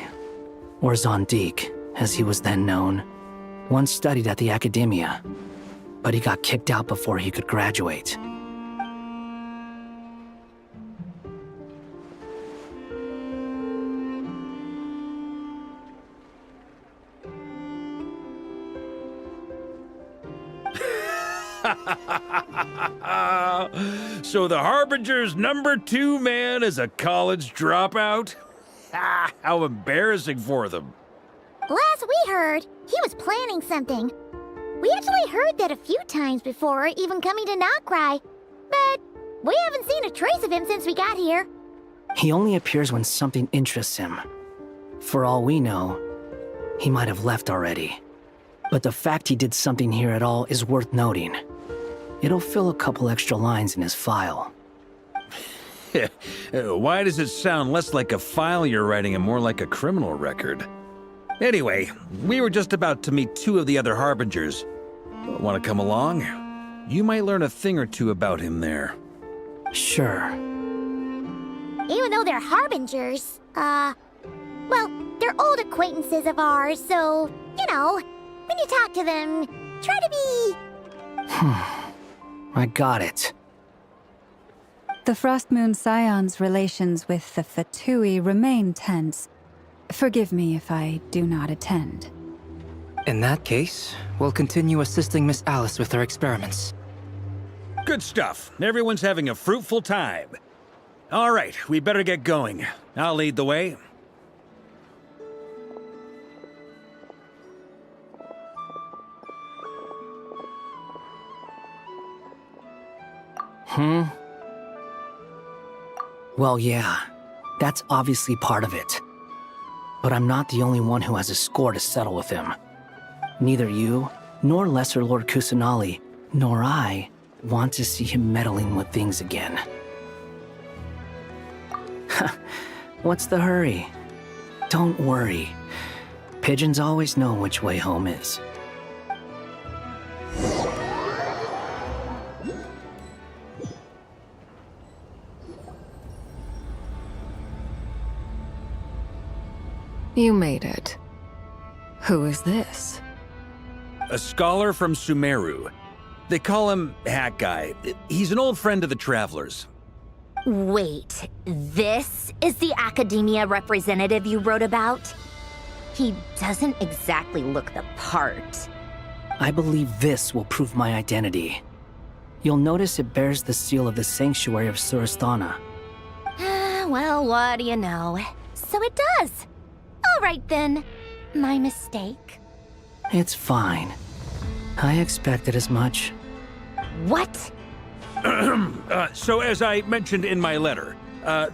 or Zondik, as he was then known, once studied at the Academia, but he got kicked out before he could graduate. So the Harbinger's #2 man is a college dropout? How embarrassing for them. Last we heard, he was planning something. We actually heard that a few times before, even coming to Nokrai. But we haven't seen a trace of him since we got here. He only appears when something interests him. For all we know, he might have left already. But the fact he did something here at all is worth noting. It'll fill a couple extra lines in his file. Why does it sound less like a file you're writing and more like a criminal record? Anyway, we were just about to meet 2 of the other Harbingers. Want to come along? You might learn a thing or two about him there. Sure. Even though they're Harbingers, well, they're old acquaintances of ours, so, you know, when you talk to them, try to be... I got it. The Frost Moon Scions' relations with the Fatui remain tense. Forgive me if I do not attend. In that case, we'll continue assisting Miss Alice with her experiments. Good stuff. Everyone's having a fruitful time. All right, we better get going. I'll lead the way. Well, yeah, that's obviously part of it. But I'm not the only one who has a score to settle with him. Neither you, nor Lesser Lord Kusanali, nor I want to see him meddling with things again. What's the hurry? Don't worry. Pigeons always know which way home is. You made it. Who is this? A scholar from Sumeru. They call him Hack Guy. He's an old friend of the Travelers. Wait, this is the Academia representative you wrote about? He doesn't exactly look the part. I believe this will prove my identity. You'll notice it bears the seal of the Sanctuary of Surasthana. Well, what do you know? So it does. All right then. My mistake. It's fine. I expected as much. What? So as I mentioned in my letter,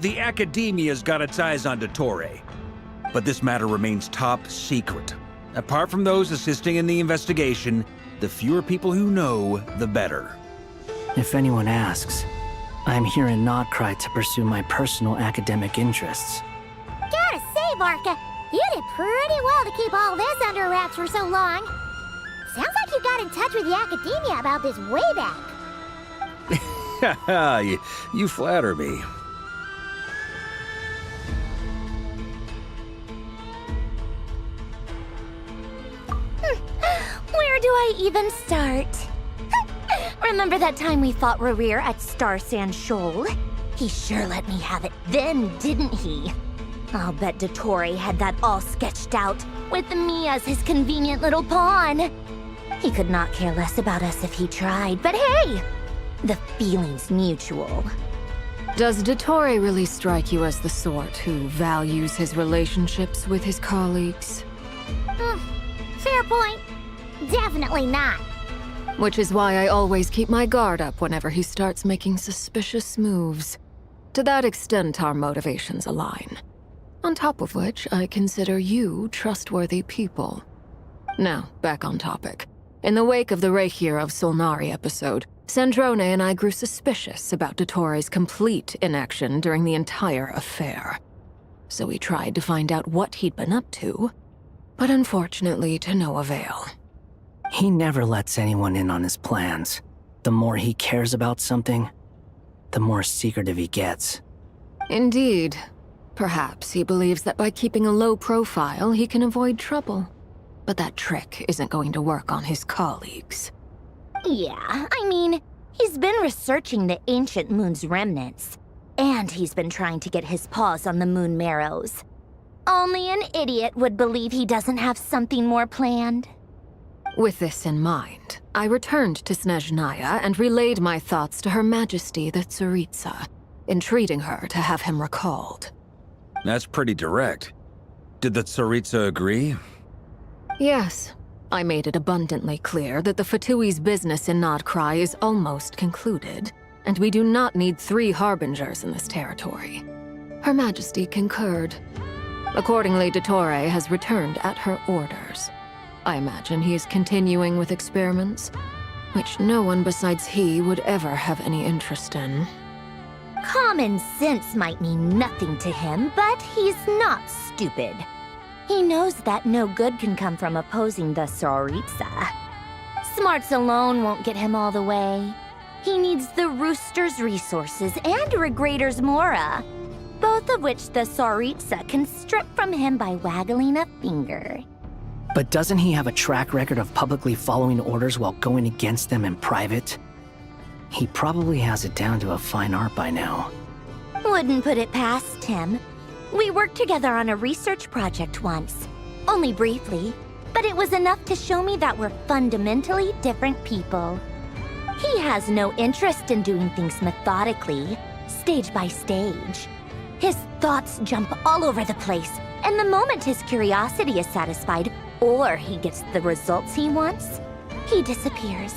the Academia's got its eyes on Dottore. But this matter remains top secret. Apart from those assisting in the investigation, the fewer people who know, the better. If anyone asks, I'm here in Nokrai to pursue my personal academic interests. Gotta say, Varka, you did pretty well to keep all this under wraps for so long. Sounds like you got in touch with the Academia about this way back. You flatter me. do I even start? Remember that time we fought Rerir at Star Sand Shoal? He sure let me have it then, didn't he? I'll bet Dottore had that all sketched out, with me as his convenient little pawn. He could not care less about us if he tried, but hey! The feeling's mutual. Does Dottore really strike you as the sort who values his relationships with his colleagues? Fair point. Definitely not. Which is why I always keep my guard up whenever he starts making suspicious moves. To that extent, our motivations align. On top of which, I consider you trustworthy people. Now, back on topic. In the wake of the Reikir of Solnari episode, Sandrone and I grew suspicious about Dottore's complete inaction during the entire affair. So we tried to find out what he'd been up to, but unfortunately to no avail. He never lets anyone in on his plans. The more he cares about something, the more secretive he gets. Indeed. Perhaps he believes that by keeping a low profile, he can avoid trouble. But that trick isn't going to work on his colleagues. Yeah, I mean, he's been researching the ancient moon's remnants. And he's been trying to get his paws on the moon marrows. Only an idiot would believe he doesn't have something more planned. With this in mind, I returned to Snezhnaya and relayed my thoughts to Her Majesty the Tsaritsa, entreating her to have him recalled. That's pretty direct. Did the Tsaritsa agree? Yes. I made it abundantly clear that the Fatui's business in Nodcry is almost concluded, and we do not need 3 harbingers in this territory. Her Majesty concurred. Accordingly, Dottore has returned at her orders. I imagine he is continuing with experiments, which no one besides he would ever have any interest in. Common sense might mean nothing to him, but he's not stupid. He knows that no good can come from opposing the Tsaritsa. Smarts alone won't get him all the way. He needs the Rooster's resources and Regrator's Mora, both of which the Tsaritsa can strip from him by waggling a finger. But doesn't he have a track record of publicly following orders while going against them in private? He probably has it down to a fine art by now. Wouldn't put it past him. We worked together on a research project once. Only briefly, but it was enough to show me that we're fundamentally different people. He has no interest in doing things methodically, stage by stage. His thoughts jump all over the place, and the moment his curiosity is satisfied, or he gets the results he wants, he disappears.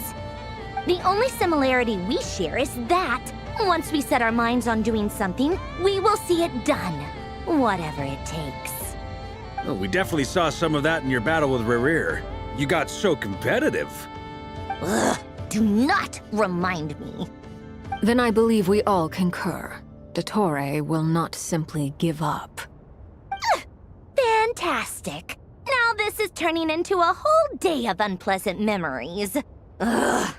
The only similarity we share is that, once we set our minds on doing something, we will see it done, whatever it takes. Oh, we definitely saw some of that in your battle with Rerir. You got so competitive. Ugh, do not remind me. Then I believe we all concur. Dottore will not simply give up. Fantastic. Now this is turning into a whole day of unpleasant memories. Ugh.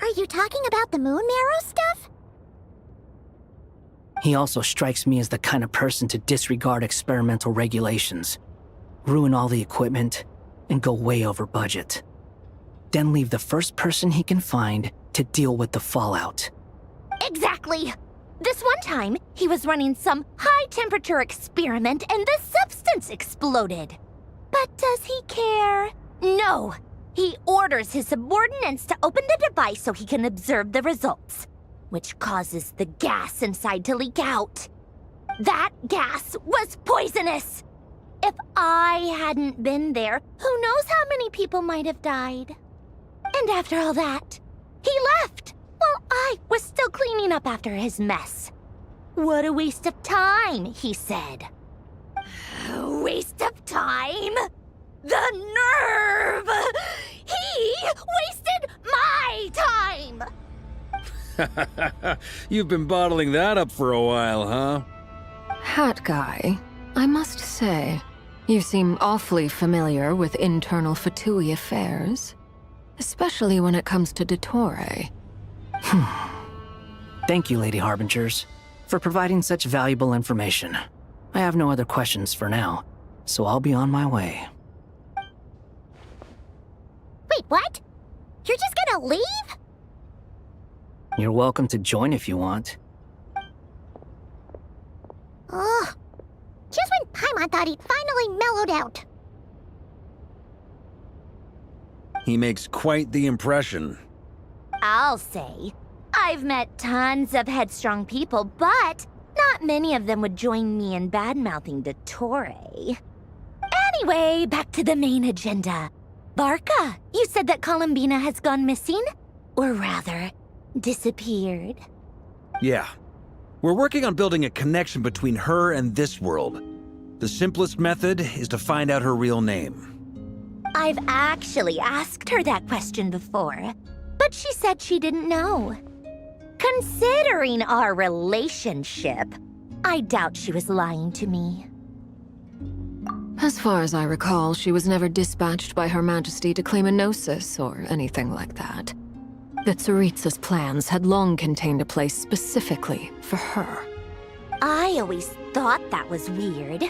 Are you talking about the moon marrow stuff? He also strikes me as the kind of person to disregard experimental regulations, ruin all the equipment, and go way over budget. Then leave the first person he can find to deal with the fallout. Exactly! This one time, he was running some high-temperature experiment and the substance exploded. But does he care? No! He orders his subordinates to open the device so he can observe the results, which causes the gas inside to leak out. That gas was poisonous! If I hadn't been there, who knows how many people might have died. And after all that, he left, while I was still cleaning up after his mess. What a waste of time, he said. Waste of time? The nerve! He wasted my time! You've been bottling that up for a while, huh? Hat guy, I must say, you seem awfully familiar with internal Fatui affairs. Especially when it comes to Dottore. Thank you, Lady Harbingers, for providing such valuable information. I have no other questions for now, so I'll be on my way. Wait, what? You're just gonna leave? You're welcome to join if you want. Ugh. Just when Paimon thought he'd finally mellowed out. He makes quite the impression. I'll say. I've met tons of headstrong people, but not many of them would join me in bad-mouthing Dottore. Anyway, back to the main agenda. Barca, you said that Columbina has gone missing? Or rather, disappeared. Yeah. We're working on building a connection between her and this world. The simplest method is to find out her real name. I've actually asked her that question before, but she said she didn't know. Considering our relationship, I doubt she was lying to me. As far as I recall, she was never dispatched by Her Majesty to claim a gnosis or anything like that. That Tsaritsa's plans had long contained a place specifically for her. I always thought that was weird.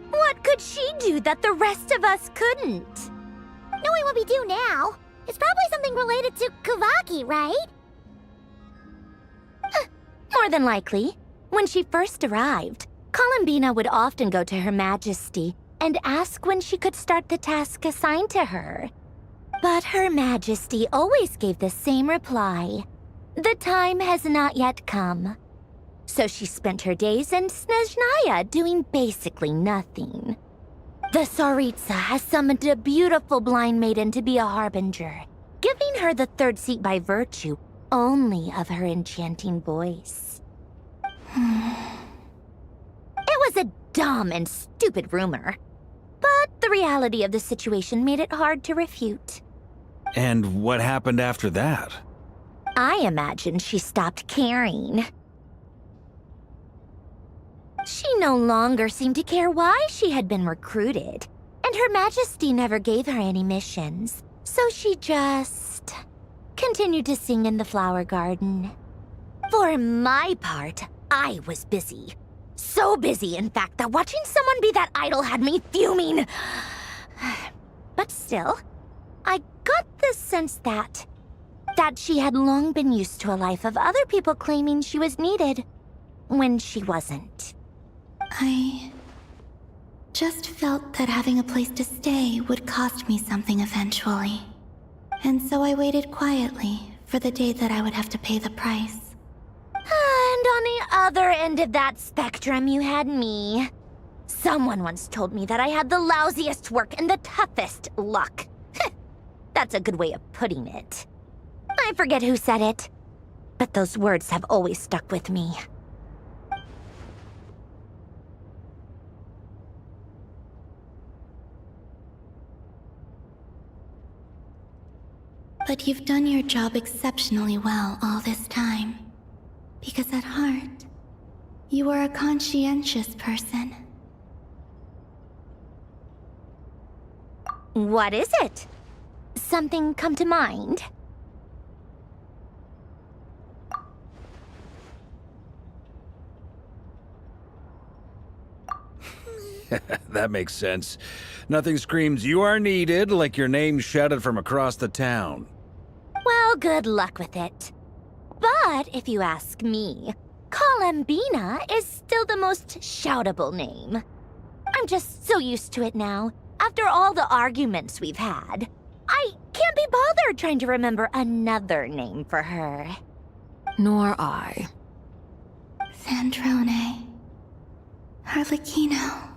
What could she do that the rest of us couldn't? Knowing what we do now, it's probably something related to Kavaki, right? More than likely. When she first arrived, Columbina would often go to Her Majesty and ask when she could start the task assigned to her. But Her Majesty always gave the same reply. The time has not yet come. So she spent her days in Snezhnaya doing basically nothing. The Tsaritsa has summoned a beautiful blind maiden to be a harbinger, giving her the third seat by virtue only of her enchanting voice. It was a dumb and stupid rumor, but the reality of the situation made it hard to refute. And what happened after that? I imagine she stopped caring. She no longer seemed to care why she had been recruited, and Her Majesty never gave her any missions, so she just continued to sing in the flower garden. For my part, I was busy. So busy, in fact, that watching someone be that idol had me fuming. But still, I got the sense that she had long been used to a life of other people claiming she was needed when she wasn't. I just felt that having a place to stay would cost me something eventually. And so I waited quietly for the day that I would have to pay the price. And on the other end of that spectrum, you had me. Someone once told me that I had the lousiest work and the toughest luck. That's a good way of putting it. I forget who said it, but those words have always stuck with me. But you've done your job exceptionally well all this time. Because at heart, you are a conscientious person. What is it? Something come to mind? That makes sense. Nothing screams you are needed like your name shouted from across the town. Well, good luck with it. But if you ask me, Columbina is still the most shoutable name. I'm just so used to it now, after all the arguments we've had. I can't be bothered trying to remember another name for her. Nor I. Sandrone. Harlequino.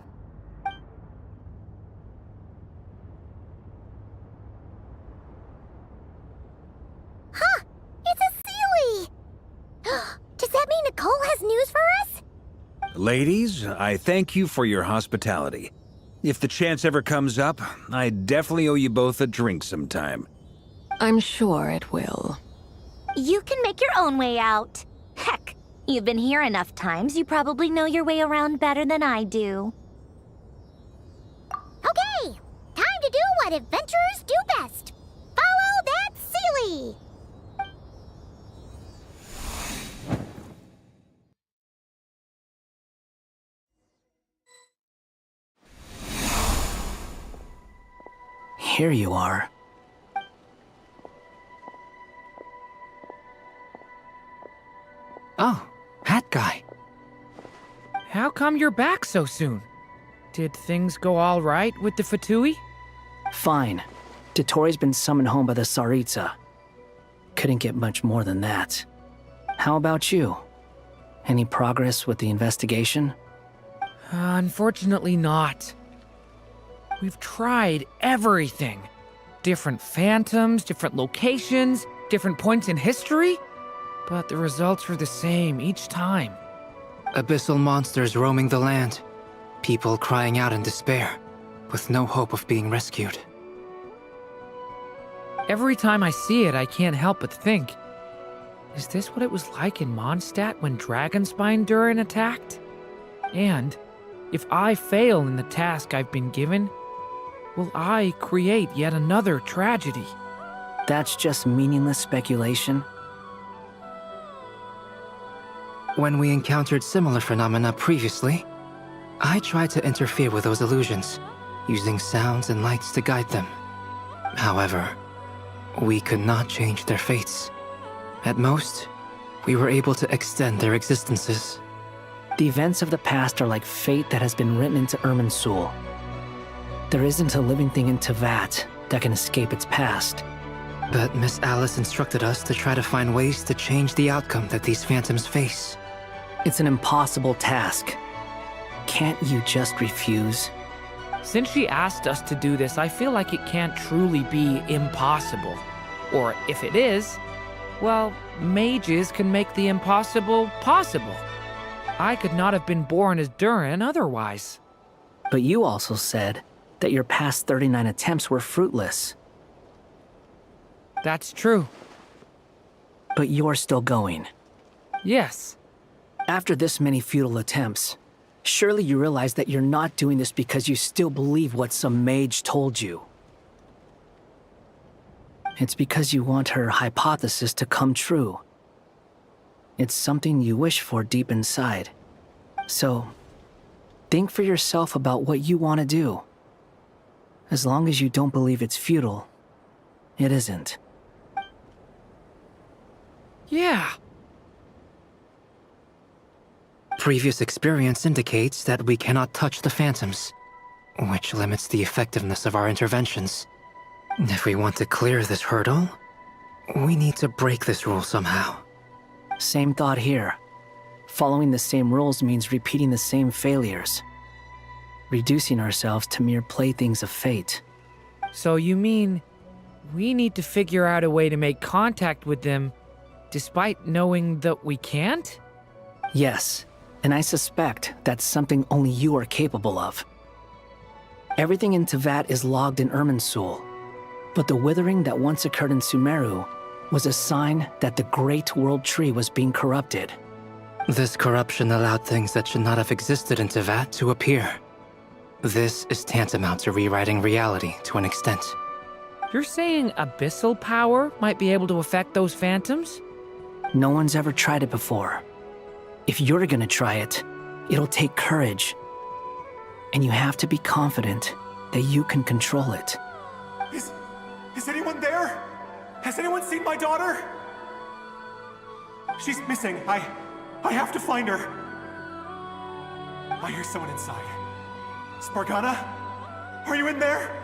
Huh! It's a Sealy! Does that mean Nicole has news for us? Ladies, I thank you for your hospitality. If the chance ever comes up, I definitely owe you both a drink sometime. I'm sure it will. You can make your own way out. Heck, you've been here enough times, you probably know your way around better than I do. Okay, time to do what adventurers do best. Follow that Sealy! Here you are. come you're back so soon? Did things go all right with the Fatui? Fine. Dotori's been summoned home by the Tsaritsa. Couldn't get much more than that. How about you? Any progress with the investigation? Unfortunately not. We've tried everything. Different phantoms, different locations, different points in history. But the results were the same each time. Abyssal monsters roaming the land. People crying out in despair, with no hope of being rescued. Every time I see it, I can't help but think, is this what it was like in Mondstadt when Dragonspine Durin attacked? And if I fail in the task I've been given, will I create yet another tragedy? That's just meaningless speculation. When we encountered similar phenomena previously, I tried to interfere with those illusions, using sounds and lights to guide them. However, we could not change their fates. At most, we were able to extend their existences. The events of the past are like fate that has been written into Irminsul. There isn't a living thing in Teyvat that can escape its past. But Miss Alice instructed us to try to find ways to change the outcome that these phantoms face. It's an impossible task. Can't you just refuse? Since she asked us to do this, I feel like it can't truly be impossible. Or if it is, well, mages can make the impossible possible. I could not have been born as Durin otherwise. But you also said that your past 39 attempts were fruitless. That's true. But you're still going. Yes. After this many futile attempts, surely you realize that you're not doing this because you still believe what some mage told you. It's because you want her hypothesis to come true. It's something you wish for deep inside. So, think for yourself about what you want to do. As long as you don't believe it's futile, it isn't. Yeah. Previous experience indicates that we cannot touch the phantoms, which limits the effectiveness of our interventions. If we want to clear this hurdle, we need to break this rule somehow. Same thought here. Following the same rules means repeating the same failures. Reducing ourselves to mere playthings of fate. So you mean we need to figure out a way to make contact with them despite knowing that we can't? Yes, and I suspect that's something only you are capable of. Everything in Teyvat is logged in Irminsul, but the withering that once occurred in Sumeru was a sign that the Great World Tree was being corrupted. This corruption allowed things that should not have existed in Teyvat to appear. This is tantamount to rewriting reality to an extent. You're saying abyssal power might be able to affect those phantoms? No one's ever tried it before. If you're gonna try it, it'll take courage. And you have to be confident that you can control it. Is anyone there? Has anyone seen my daughter? She's missing. I have to find her. I hear someone inside. Spargana? Are you in there?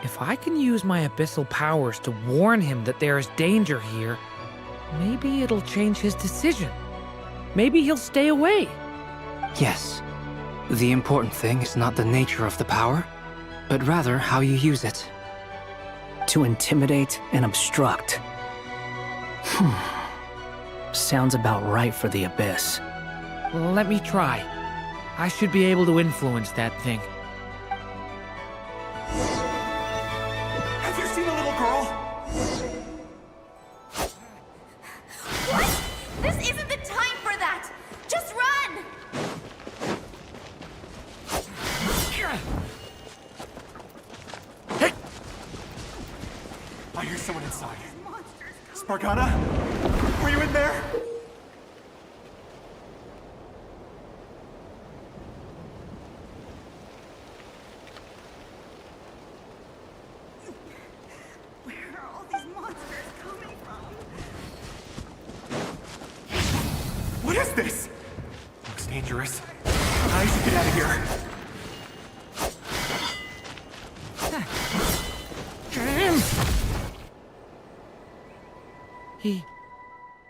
If I can use my abyssal powers to warn him that there is danger here, maybe it'll change his decision. Maybe he'll stay away. Yes. The important thing is not the nature of the power, but rather how you use it. To intimidate and obstruct. Sounds about right for the Abyss. Well, let me try. I should be able to influence that thing. Have you seen a little girl? What? This isn't the time for that! Just run! I hear someone inside. Spargana? Are you in there? Where are all these monsters coming from? get out of here.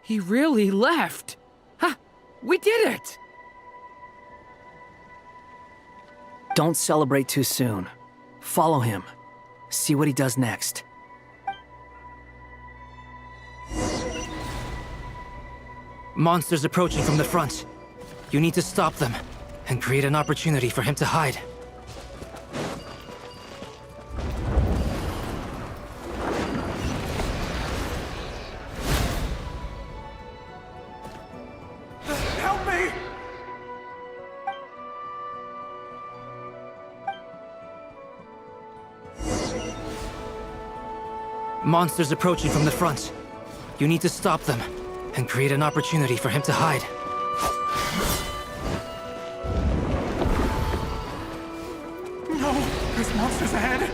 He really left. Ha! We did it! Don't celebrate too soon. Follow him. See what he does next. Monsters approaching from the front. You need to stop them and create an opportunity for him to hide. Help me! Monsters approaching from the front. You need to stop them and create an opportunity for him to hide. No! There's monsters ahead!